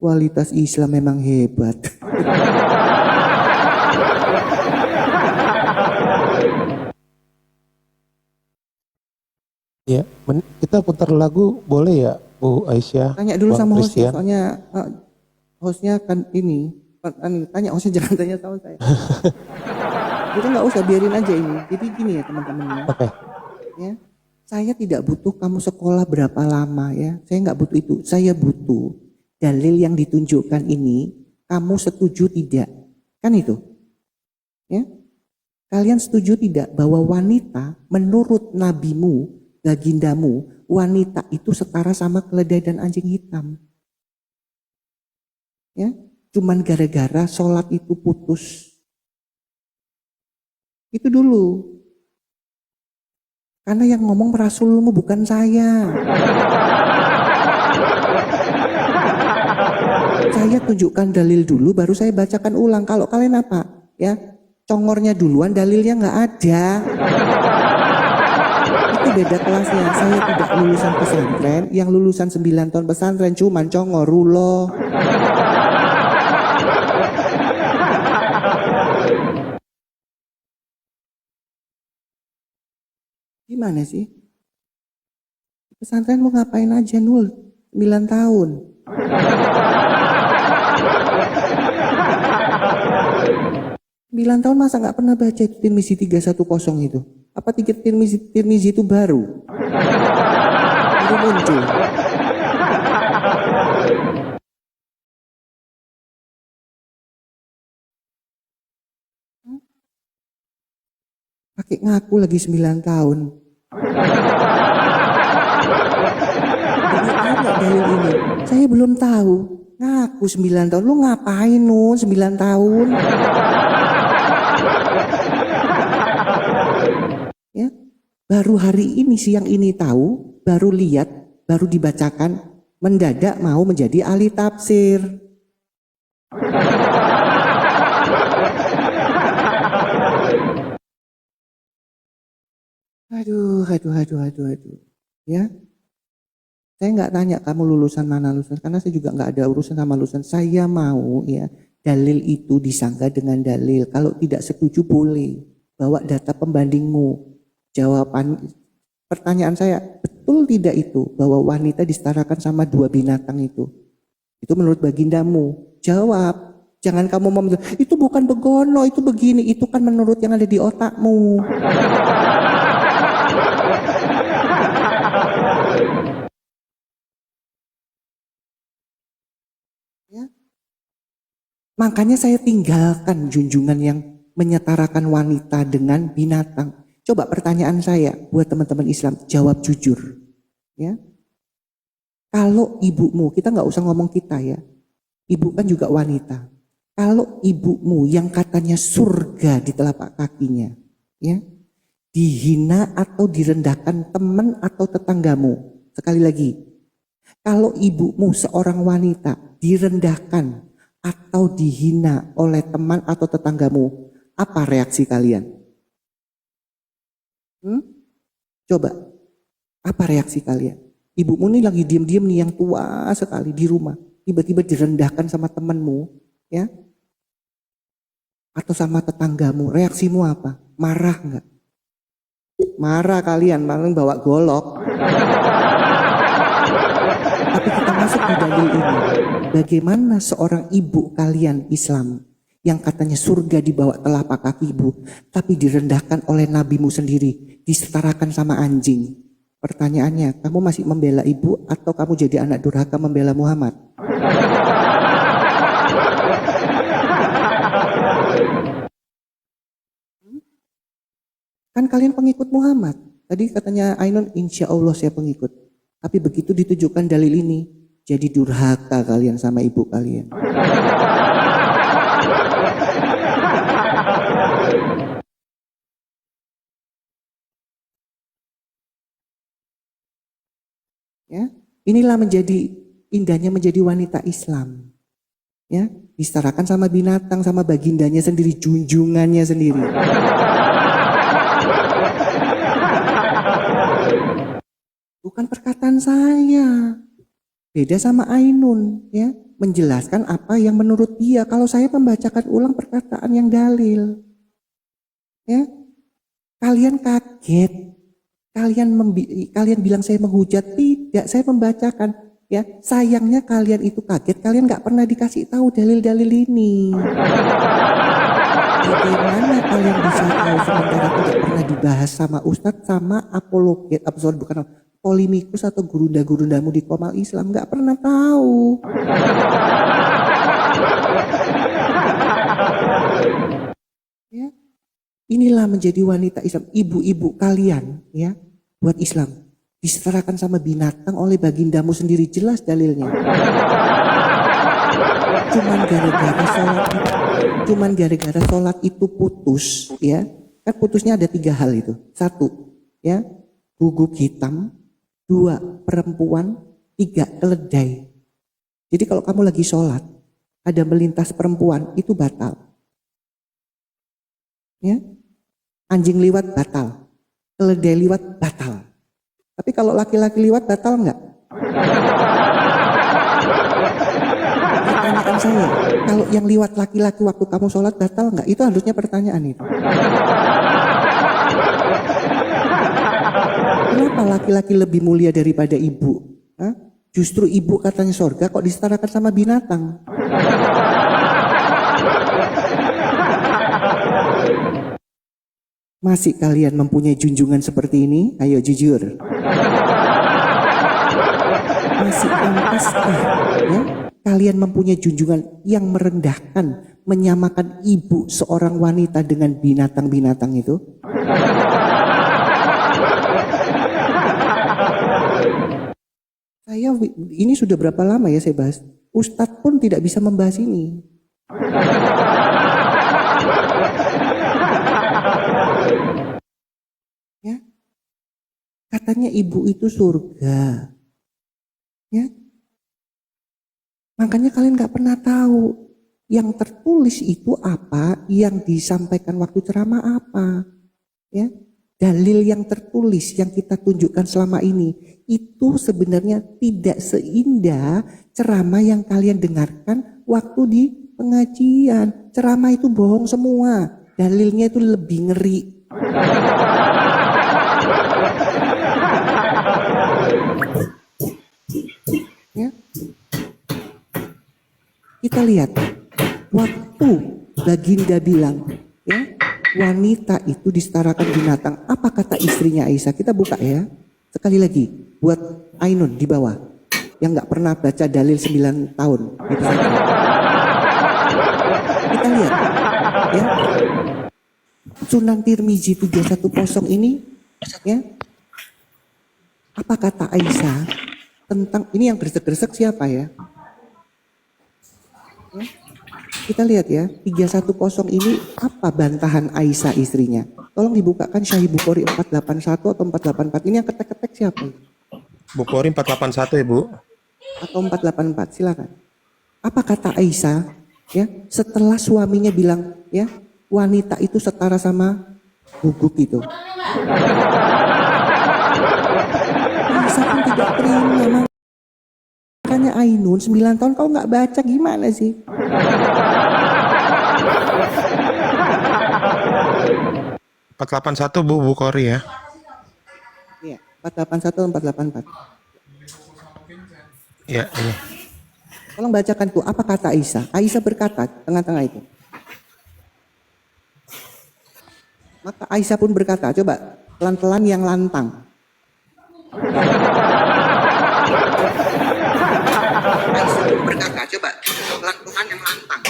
Kualitas Islam memang hebat. Ya, kita putar lagu boleh ya, Bu Aisyah? Tanya dulu Bang sama hostnya, Christian? soalnya hostnya kan ini. Tanya hostnya, jangan tanya sama saya. Kita nggak usah, biarin aja ini. Jadi gini ya teman-teman. Oke. Ya, saya tidak butuh kamu sekolah berapa lama ya. Saya nggak butuh itu. Saya butuh dalil yang ditunjukkan ini. Kamu setuju tidak? Kan itu. Ya. Kalian setuju tidak bahwa wanita menurut nabimu, bagindamu, wanita itu setara sama keledai dan anjing hitam? Ya, cuman gara-gara sholat itu putus. Itu dulu. Karena yang ngomong Rasulmu bukan saya. Saya tunjukkan dalil dulu, baru saya bacakan ulang. Kalau kalian apa? Ya, congornya duluan, dalilnya nggak ada. Itu beda kelasnya. Saya tidak lulusan pesantren, yang lulusan 9 tahun pesantren cuman congor rulo. Gimana sih? Pesantren mau ngapain aja, Nul? 9 tahun. Sembilan tahun masa nggak pernah baca itu Tirmizi 310 itu? Apa Tirmizi itu baru? Baru muncul. Pakai ngaku lagi 9 tahun. Jadi ada dalil ini. Saya belum tahu. Ngaku 9 tahun. Lu ngapain Nun 9 tahun? Ya, baru hari ini siang ini tahu, baru lihat, baru dibacakan, mendadak mau menjadi ahli tafsir. Aduh. Ya, saya nggak tanya kamu lulusan mana karena saya juga nggak ada urusan sama lulusan. Saya mau ya dalil itu disangka dengan dalil. Kalau tidak setuju boleh bawa data pembandingmu. Jawaban pertanyaan saya, betul tidak itu bahwa wanita disetarakan sama 2 binatang itu? Itu menurut bagindamu. Jawab. Jangan kamu mau itu bukan begono, itu begini, itu kan menurut yang ada di otakmu. Ya. Makanya saya tinggalkan junjungan yang menyetarakan wanita dengan binatang. Coba pertanyaan saya buat teman-teman Islam, jawab jujur. Ya. Kalau ibumu, kita nggak usah ngomong kita ya. Ibu kan juga wanita. Kalau ibumu yang katanya surga di telapak kakinya, ya, dihina atau direndahkan teman atau tetanggamu. Sekali lagi, kalau ibumu seorang wanita direndahkan atau dihina oleh teman atau tetanggamu, apa reaksi kalian? Coba, apa reaksi kalian? Ibumu nih lagi diam-diam nih yang tua sekali di rumah, tiba-tiba direndahkan sama temanmu, ya? atau sama tetanggamu, reaksimu apa? Marah nggak? Marah kalian, paling bawa golok. Tapi kita masuk di dalil ini. Bagaimana seorang ibu kalian Islam yang katanya surga di bawah telapak kaki ibu, tapi direndahkan oleh nabimu sendiri, disetarakan sama anjing. Pertanyaannya, kamu masih membela ibu atau kamu jadi anak durhaka membela Muhammad? Kan kalian pengikut Muhammad. Tadi katanya Ainun, insya Allah saya pengikut. Tapi begitu ditujukan dalil ini, jadi durhaka kalian sama ibu kalian. Ya, inilah menjadi indahnya menjadi wanita Islam. Ya, disetarakan sama binatang, sama bagindanya sendiri, junjungannya sendiri. Bukan perkataan saya. Beda sama Ainun, ya, menjelaskan apa yang menurut dia. Kalau saya membacakan ulang perkataan yang dalil. Ya. Kalian kaget. Kalian bilang saya menghujat, tidak, saya membacakan. Ya, sayangnya kalian itu kaget, kalian nggak pernah dikasih tahu dalil-dalil ini. Bagaimana kalian bisa tahu sementara tidak pernah dibahas sama Ustadz, sama apologet, bukan polimikus atau gurunda-gurundamu di Komal Islam, nggak pernah tahu. Ya, inilah menjadi wanita Islam, ibu-ibu kalian, ya, buat Islam disetarakan sama binatang oleh bagindamu sendiri, jelas dalilnya. Cuman gara-gara sholat itu putus, ya, kan putusnya ada 3 hal itu. 1, ya, guguk hitam. 2, perempuan. 3, keledai. Jadi kalau kamu lagi sholat, ada melintas perempuan, itu batal. Ya, anjing liwat batal, keledai liwat batal. Tapi kalau laki-laki liwat batal enggak? Pertanyaan saya, kalau yang liwat laki-laki waktu kamu sholat batal enggak? Itu harusnya pertanyaan itu. Kenapa laki-laki lebih mulia daripada ibu? Hah? Justru ibu katanya surga kok disetarakan sama binatang. Masih kalian mempunyai junjungan seperti ini? Ayo jujur. Masih pantaskah, ya, kalian mempunyai junjungan yang merendahkan, menyamakan ibu seorang wanita dengan binatang-binatang itu? Ini sudah berapa lama ya saya bahas? Ustadz pun tidak bisa membahas ini. Ya, katanya ibu itu surga. Ya, makanya kalian nggak pernah tahu yang tertulis itu apa, yang disampaikan waktu ceramah apa. Ya, dalil yang tertulis yang kita tunjukkan selama ini itu sebenarnya tidak seindah ceramah yang kalian dengarkan waktu di pengajian. Ceramah itu bohong semua, dalilnya itu lebih ngeri. Ya. Kita lihat waktu baginda bilang, ya, wanita itu disetarakan binatang. Apa kata istrinya Aisyah? Kita buka ya. Sekali lagi buat Ainun di bawah yang nggak pernah baca dalil 9 tahun. Gitu saja. Kita lihat ya. Sunan Tirmizi 310 ini, ya. Apa kata Aisyah tentang ini? Yang gresek-gresek siapa ya? Ya. Kita lihat ya, 310 ini apa bantahan Aisyah istrinya? Tolong dibukakan Sahih Bukhari 481 atau 484. Ini yang ketek-ketek siapa? Bukhari 481 ya Bu? Atau 484, silakan. Apa kata Aisyah? Ya, setelah suaminya bilang, ya, wanita itu setara sama guguk itu. Aisyah pun tidak terima. Makanya Ainun 9 tahun kau nggak baca gimana sih? 481 Bu Kori ya. Iya, 481 484. Ya, ini. Tolong bacakan tuh apa kata Aisyah. Aisyah berkata tengah-tengah itu. Maka Aisyah pun berkata, coba pelan-pelan yang lantang. Aisyah pun berkata, coba pelan-pelan yang lantang.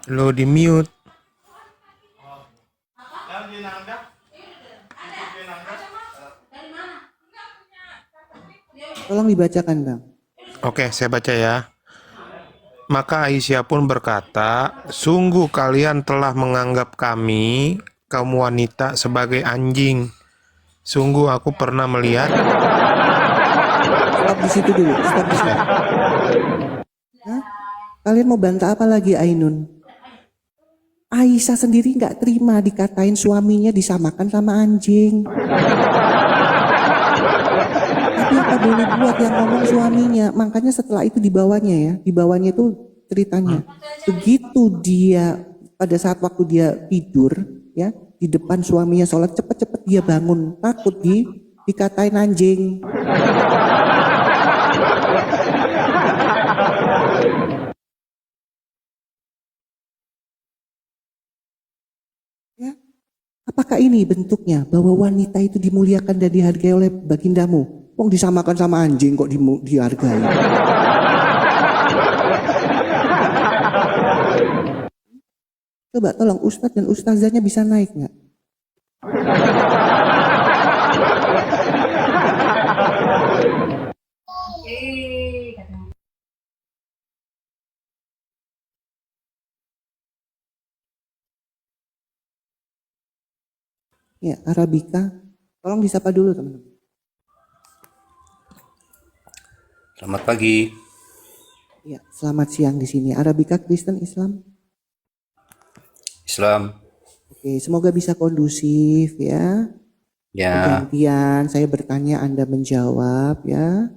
Lo di mute. Tolong dibacakan, Bang. Oke, saya baca ya. Maka Aisyah pun berkata, sungguh kalian telah menganggap kami, kaum wanita, sebagai anjing. Sungguh aku pernah melihat. Stop di situ dulu, stop di situ. Hah? Kalian mau bantah apa lagi, Ainun? Aisyah sendiri nggak terima dikatain suaminya disamakan sama anjing. Tapi apa boleh buat yang ngomong suaminya. Makanya setelah itu dibawanya ya. Dibawanya itu ceritanya. Begitu dia pada saat waktu dia tidur ya. Di depan suaminya sholat cepet-cepet dia bangun. Takut dikatain anjing. Ya. Apakah ini bentuknya bahwa wanita itu dimuliakan dan dihargai oleh bagindamu? Wong disamakan sama anjing kok dihargai. Coba tolong ustadz dan ustazahnya bisa naik nggak? Ya, Arabika. Tolong disapa dulu teman-teman. Selamat pagi. Ya, selamat siang di sini. Arabika Kristen Islam. Islam. Oke, semoga bisa kondusif ya. Ya. Gantian, saya bertanya Anda menjawab ya.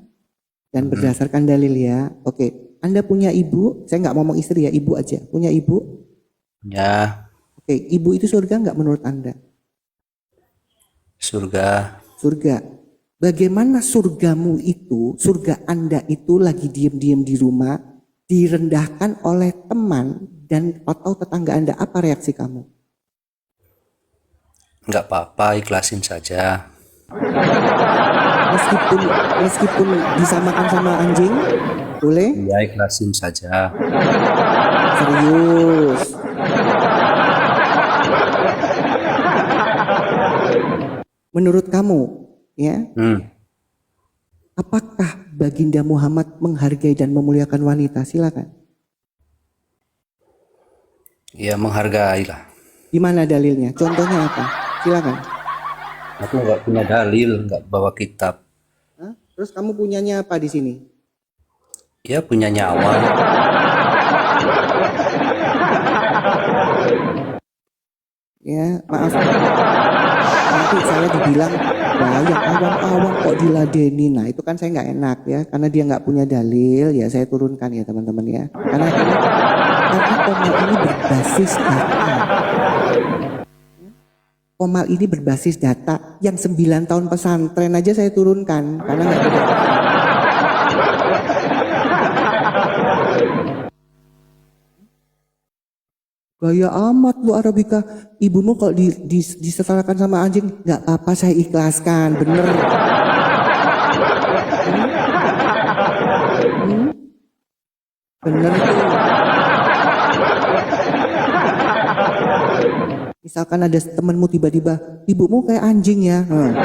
Dan berdasarkan dalil ya. Oke, Anda punya ibu, saya nggak ngomong istri ya, ibu aja. Punya ibu? Ya. Oke, ibu itu surga nggak menurut Anda? Surga. Surga. Bagaimana surgamu itu, surga Anda itu lagi diam-diam di rumah, direndahkan oleh teman dan atau tetangga Anda, apa reaksi kamu? Enggak apa-apa, ikhlasin saja. Meskipun disamakan sama anjing, boleh? Ya, ikhlasin saja. Serius. Menurut kamu, ya, apakah baginda Muhammad menghargai dan memuliakan wanita? Silakan. Ya, menghargai lah. Di mana dalilnya? Contohnya apa? Silakan. Aku nggak punya dalil, nggak bawa kitab. Hah? Terus kamu punyanya apa di sini? Ya, punya nyawa. Ya, maaf. Nanti saya dibilang, wah yang awam-awam kok diladeni. Nah itu kan saya nggak enak ya, karena dia nggak punya dalil, ya saya turunkan ya teman-teman ya. Karena Komal ini berbasis data. Komal ini berbasis data. Yang 9 tahun pesantren aja saya turunkan, karena nggak ada. Gaya amat lu Arabika, ibumu kalau disetarakan sama anjing, nggak apa-apa saya ikhlaskan, bener. Bener tuh. Misalkan ada temenmu tiba-tiba, ibumu kayak anjing ya. Nggak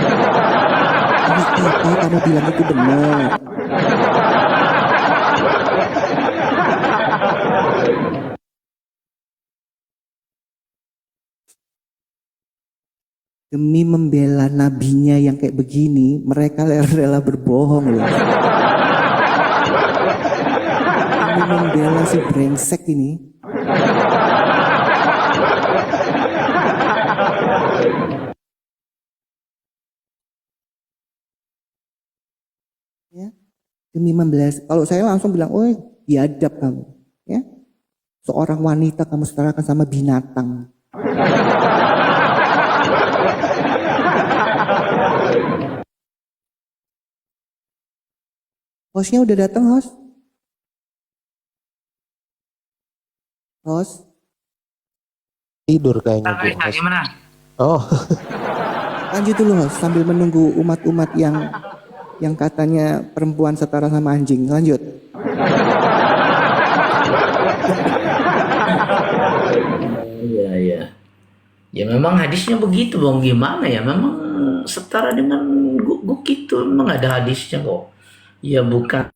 apa-apa kamu bilang itu bener. Demi membela nabinya yang kayak begini, mereka rela berbohong loh. Demi membela si brengsek ini. Ya. Demi membalas. Kalau saya langsung bilang, oh biadab kamu. Ya, seorang wanita kamu setarakan sama binatang. Hostnya udah datang, host? Host? Tidur kayaknya Bu. Host. Oh, Lanjut dulu, host, sambil menunggu umat-umat yang katanya perempuan setara sama anjing. Lanjut. Iya, iya. Ya memang hadisnya begitu, Bang. Gimana ya? Memang setara dengan guguk itu memang ada hadisnya kok. Ya bukan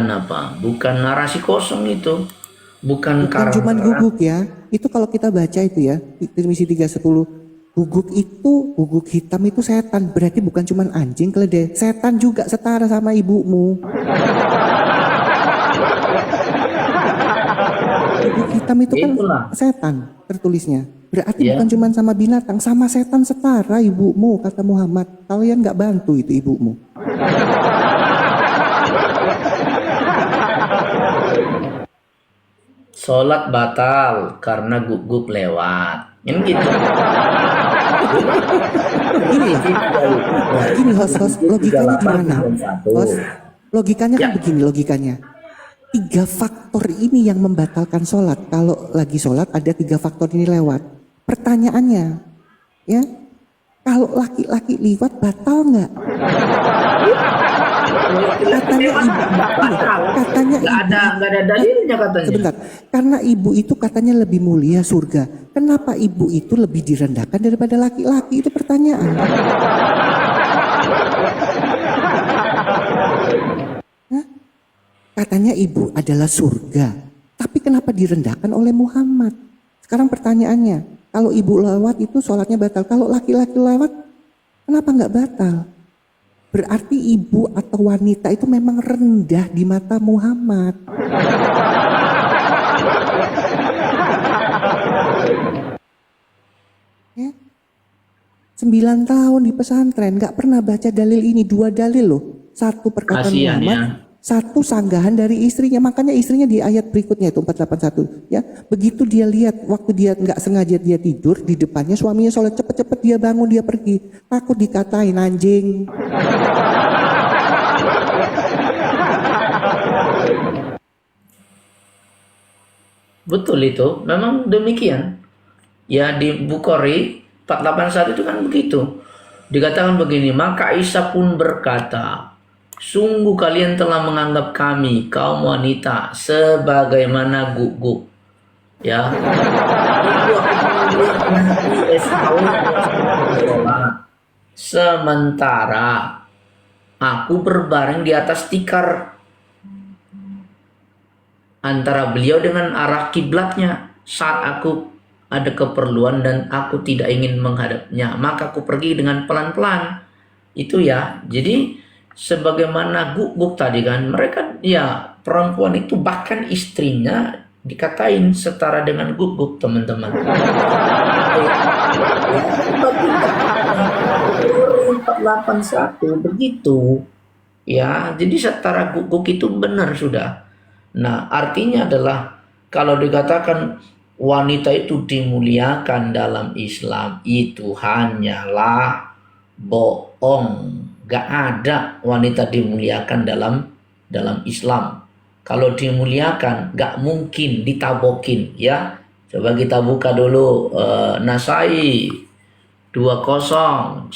apa? Bukan narasi kosong itu. Bukan Bukan cuman guguk ya. Itu kalau kita baca itu ya, Tirmizi 310, guguk hitam itu setan. Berarti bukan cuman anjing, keledai. Setan juga setara sama ibumu. Guguk hitam itu kan Itulah. setan tertulisnya. Berarti Ya. bukan cuman sama binatang, sama setan setara ibumu, kata Muhammad. Kalian nggak bantu itu ibumu. Sholat batal karena guguk lewat. Yang gitu. Gini host, logikanya gimana? Host, logikanya kan begini logikanya. 3 faktor ini yang membatalkan sholat. Kalau lagi sholat ada 3 faktor ini lewat. Pertanyaannya, ya, kalau laki-laki liwat batal nggak? Katanya ibu, katanya Nggak ada dalilnya katanya. sebentar, karena ibu itu katanya lebih mulia surga. Kenapa ibu itu lebih direndahkan daripada laki-laki? Itu pertanyaan. Hah? Katanya ibu adalah surga, tapi kenapa direndahkan oleh Muhammad? Sekarang pertanyaannya, kalau ibu lewat itu sholatnya batal, kalau laki-laki lewat kenapa nggak batal? Berarti ibu atau wanita itu memang rendah di mata Muhammad. Ya? 9 tahun di pesantren nggak pernah baca dalil ini, 2 dalil loh. 1 perkataan Kasihan Muhammad, ya. 1 sanggahan dari istrinya. Makanya istrinya di ayat berikutnya itu 481 ya. Begitu dia lihat waktu dia nggak sengaja dia tidur di depannya suaminya sholat, cepet-cepet dia bangun, dia pergi. Takut dikatain anjing. Betul itu, memang demikian. Ya di Bukhari 481 itu kan begitu. Dikatakan begini, maka Isa pun berkata, sungguh kalian telah menganggap kami kaum wanita sebagaimana guguk. Ya. Sementara aku berbaring di atas tikar antara beliau dengan arah kiblatnya saat aku ada keperluan dan aku tidak ingin menghadapnya, maka aku pergi dengan pelan-pelan. Itu ya. Jadi sebagaimana guguk tadi kan, mereka ya perempuan itu bahkan istrinya dikatain setara dengan guguk, teman-teman. 481 begitu. Ya, jadi setara guguk itu benar sudah. Nah, artinya adalah kalau dikatakan wanita itu dimuliakan dalam Islam, itu hanyalah bohong. Gak ada wanita dimuliakan dalam Islam. Kalau dimuliakan, gak mungkin ditabokin ya. Coba kita buka dulu Nasai 2010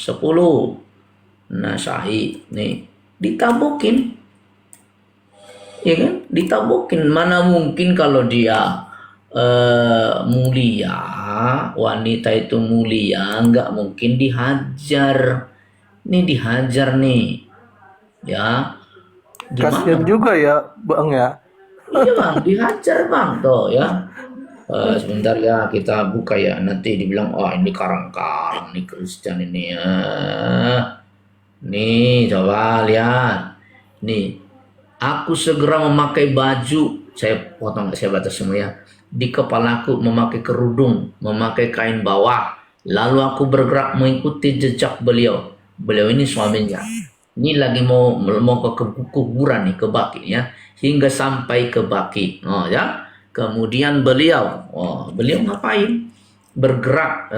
Nasai nih, ditabokin. Ya kan, ditabokin. Mana mungkin kalau dia mulia, wanita itu mulia, nggak mungkin dihajar. Ini dihajar nih, ya. Kasian juga ya Bang ya. Iya Bang, dihajar Bang tuh ya. Sebentar ya, kita buka ya. Nanti dibilang, oh ini karang-karang nih Kristen ini ya. Nih coba lihat. Nih, aku segera memakai baju. Saya potong, saya baca semua ya. Di kepalaku memakai kerudung, memakai kain bawah. Lalu aku bergerak mengikuti jejak beliau. Beliau ini suaminya. Ini lagi mau ke kuburan nih, ke Baki ya, hingga sampai ke Baki. Oh ya. Kemudian beliau ngapain? Bergerak.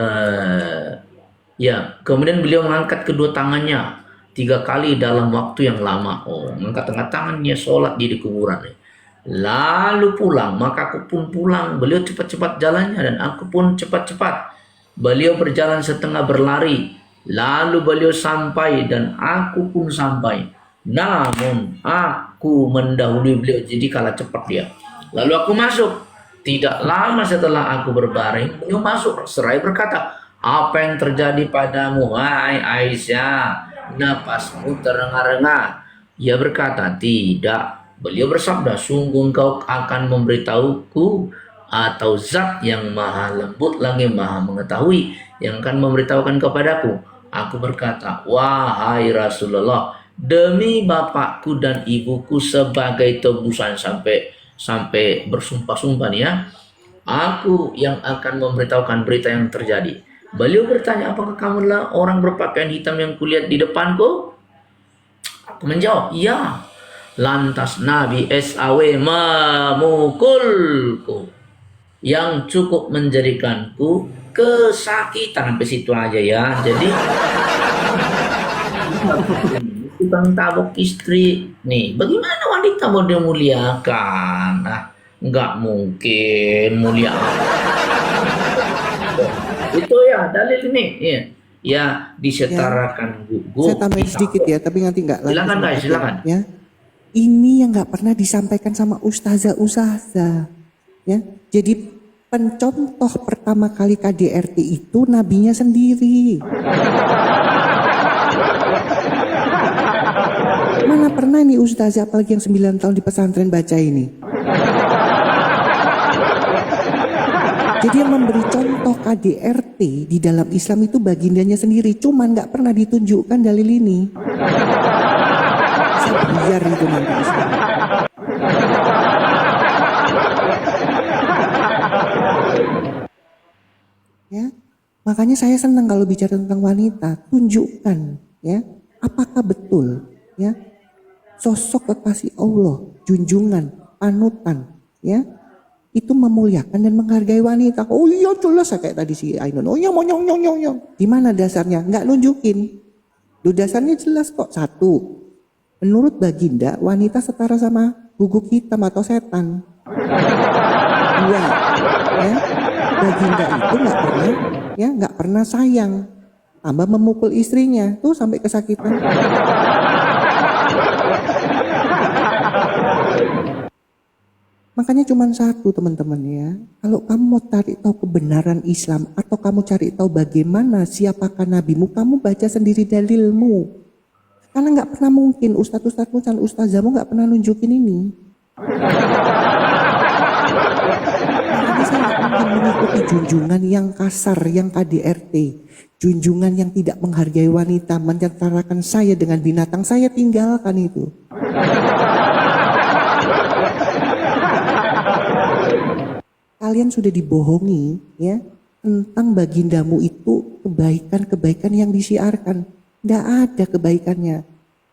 Ya, kemudian beliau mengangkat kedua tangannya 3 kali dalam waktu yang lama. Oh, mengangkat tangannya sholat di kuburan. Lalu pulang, maka aku pun pulang. Beliau cepat-cepat jalannya dan aku pun cepat-cepat. Beliau berjalan setengah berlari. Lalu beliau sampai dan aku pun sampai. Namun aku mendahului beliau, jadi kalah cepat dia. Lalu aku masuk. Tidak lama setelah aku berbaring, beliau masuk seraya berkata, apa yang terjadi padamu, wahai Aisyah? Napasmu terengah-engah. Ia berkata, tidak. Beliau bersabda, sungguh engkau akan memberitahuku atau zat yang maha lembut lagi maha mengetahui yang akan memberitahukan kepadaku. Aku berkata, wahai Rasulullah, demi bapakku dan ibuku sebagai tebusan sampai bersumpah-sumpah nih ya, aku yang akan memberitahukan berita yang terjadi. Beliau bertanya, apakah kamu adalah orang berpakaian hitam yang kulihat di depanku? Aku menjawab, iya. Lantas Nabi SAW memukulku yang cukup menjadikanku kesakitan. Sampai situ aja ya. Jadi tukang tabok istri nih, bagaimana wanita mau dimuliakan? Nah, nggak mungkin mulia. Itu ya dalil ini ya disetarakan gugup. Saya tambahin sedikit ya, tapi nanti nggak. Silakan guys, silakan. Ya, ini yang nggak pernah disampaikan sama ustazah. Ya, jadi pencontoh pertama kali KDRT itu nabinya sendiri. Mana pernah nih ustazah, apalagi yang 9 tahun di pesantren baca ini. Jadi yang memberi contoh KDRT di dalam Islam itu bagindanya sendiri, cuman nggak pernah ditunjukkan dalil ini. Biar itu nanti Islam. Ya, makanya saya senang kalau bicara tentang wanita, tunjukkan ya, apakah betul ya sosok kekasih Allah, junjungan, panutan ya, itu memuliakan dan menghargai wanita. Oh iya jelas kayak tadi si Ainun. Oh iya monyong. Di mana dasarnya? Nggak nunjukin. Dasarnya jelas kok. 1. Menurut baginda, wanita setara sama guguk hitam atau setan. 2. Ya, baginda itu nggak pernah sayang. Tambah memukul istrinya, tuh sampai kesakitan. Makanya cuma 1 teman-teman ya. Kalau kamu mau cari tahu kebenaran Islam atau kamu cari tahu bagaimana siapakah nabimu, kamu baca sendiri dalilmu. Karena nggak pernah mungkin ustadz-ustadzmu dan ustazahmu nggak pernah nunjukin ini. Makanya saya nggak mungkin mengikuti junjungan yang kasar, yang KDRT. Junjungan yang tidak menghargai wanita, menyetarakan saya dengan binatang, saya tinggalkan itu. Kalian sudah dibohongi ya tentang bagindamu itu kebaikan-kebaikan yang disiarkan. Tidak ada kebaikannya.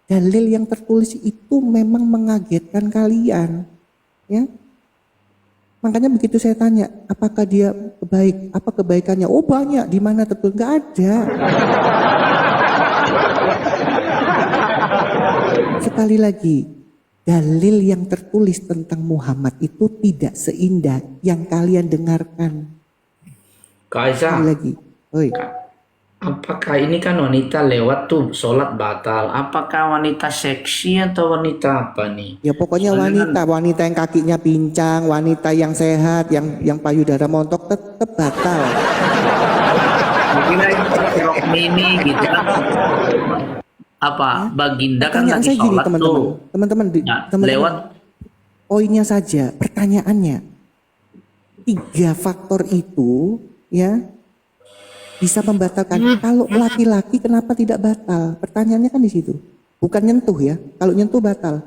Dalil yang tertulis itu memang mengagetkan kalian. Ya. Makanya begitu saya tanya, apakah dia baik? Apa kebaikannya? Oh banyak. Di mana tertulis? Nggak ada. Sekali lagi, dalil yang tertulis tentang Muhammad itu tidak seindah yang kalian dengarkan. Kaisa, lagi. Oi. Apakah ini kan wanita lewat tuh sholat batal? Apakah wanita seksi atau wanita apa nih? Ya pokoknya wanita yang kakinya pincang, wanita yang sehat, yang payudara montok tetap batal. Kira rok mini gitu kan? Apa baginda kan lagi sholat tuh? Teman-teman, lewat. Poinnya saja, pertanyaannya 3 faktor itu ya bisa membatalkan. Kalau laki-laki kenapa tidak batal? Pertanyaannya kan di situ. Bukan nyentuh ya. Kalau nyentuh batal.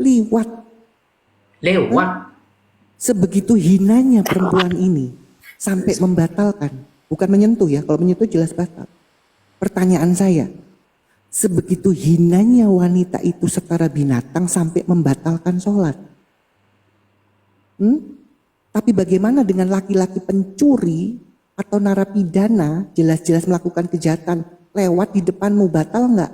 Liwat. Sebegitu hinanya perempuan ini sampai membatalkan. Bukan menyentuh ya. Kalau menyentuh jelas batal. Pertanyaan saya, Sebegitu hinanya wanita itu setara binatang sampai membatalkan sholat. Tapi bagaimana dengan laki-laki pencuri atau narapidana jelas-jelas melakukan kejahatan lewat di depanmu, batal nggak?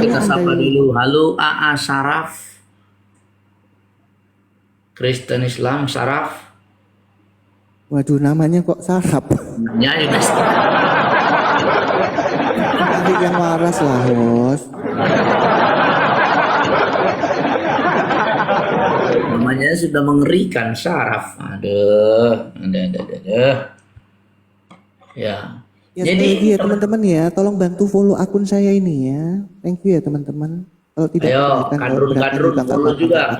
Kita sapa dulu. Halo AA Saraf. Kristen Islam Saraf. Waduh, namanya kok Sarap. Nyanyi Mas. Nanti yang waras lah, Bos. Namanya sudah mengerikan, Saraf. Aduh. Ya. Ya, Jadi ya teman-teman ya, tolong bantu follow akun saya ini ya. Thank you ya teman-teman. Kalau tidak ayo, kadrun follow juga,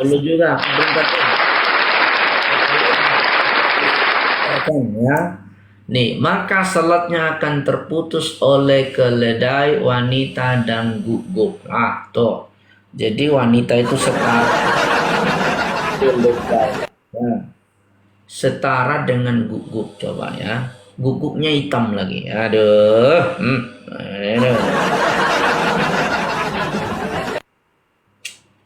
ya. Nih, maka salatnya akan terputus oleh keledai, wanita dan guguk. Ah, tuh. Jadi wanita itu setara dengan guguk, coba ya. Guguknya hitam lagi. Aduh.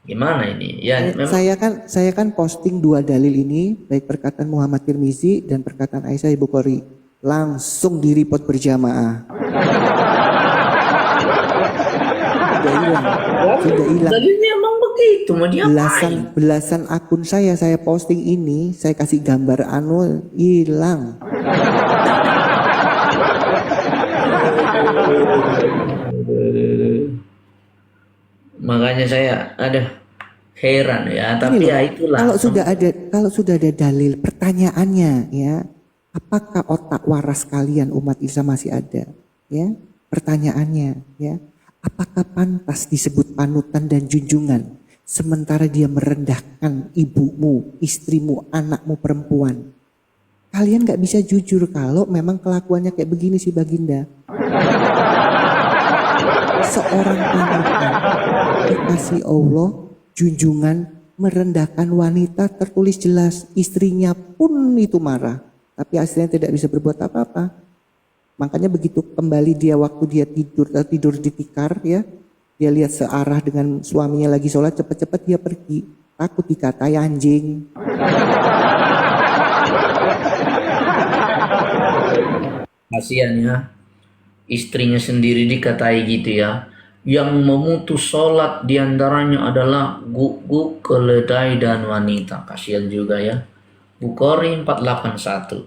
Gimana ini? Ya, saya kan posting 2 dalil ini, baik perkataan Muhammad Tirmizi dan perkataan Aisyah Bukhari, langsung di-report berjamaah. Sudah hilang. Dalilnya emang begitu, mau diapain? Belasan akun saya posting ini, saya kasih gambar hilang. Makanya saya heran ya, tapi ya itulah. Kalau sudah ada dalil, pertanyaannya ya, apakah otak waras kalian umat Islam masih ada? Ya, pertanyaannya ya, apakah pantas disebut panutan dan junjungan sementara dia merendahkan ibumu, istrimu, anakmu perempuan? Kalian nggak bisa jujur kalau memang kelakuannya kayak begini sih Baginda. Seorang panutan dikasih Allah junjungan, merendahkan wanita, tertulis jelas, istrinya pun itu marah, tapi aslinya tidak bisa berbuat apa-apa. Makanya begitu kembali dia waktu dia tidur di tikar ya, dia lihat searah dengan suaminya lagi sholat, cepat-cepat dia pergi, takut dikatai anjing. Kasihan ya, istrinya sendiri dikatai gitu ya. Yang memutus sholat diantaranya adalah guguk, keledai, dan wanita. Kasihan juga ya. Bukhari 481.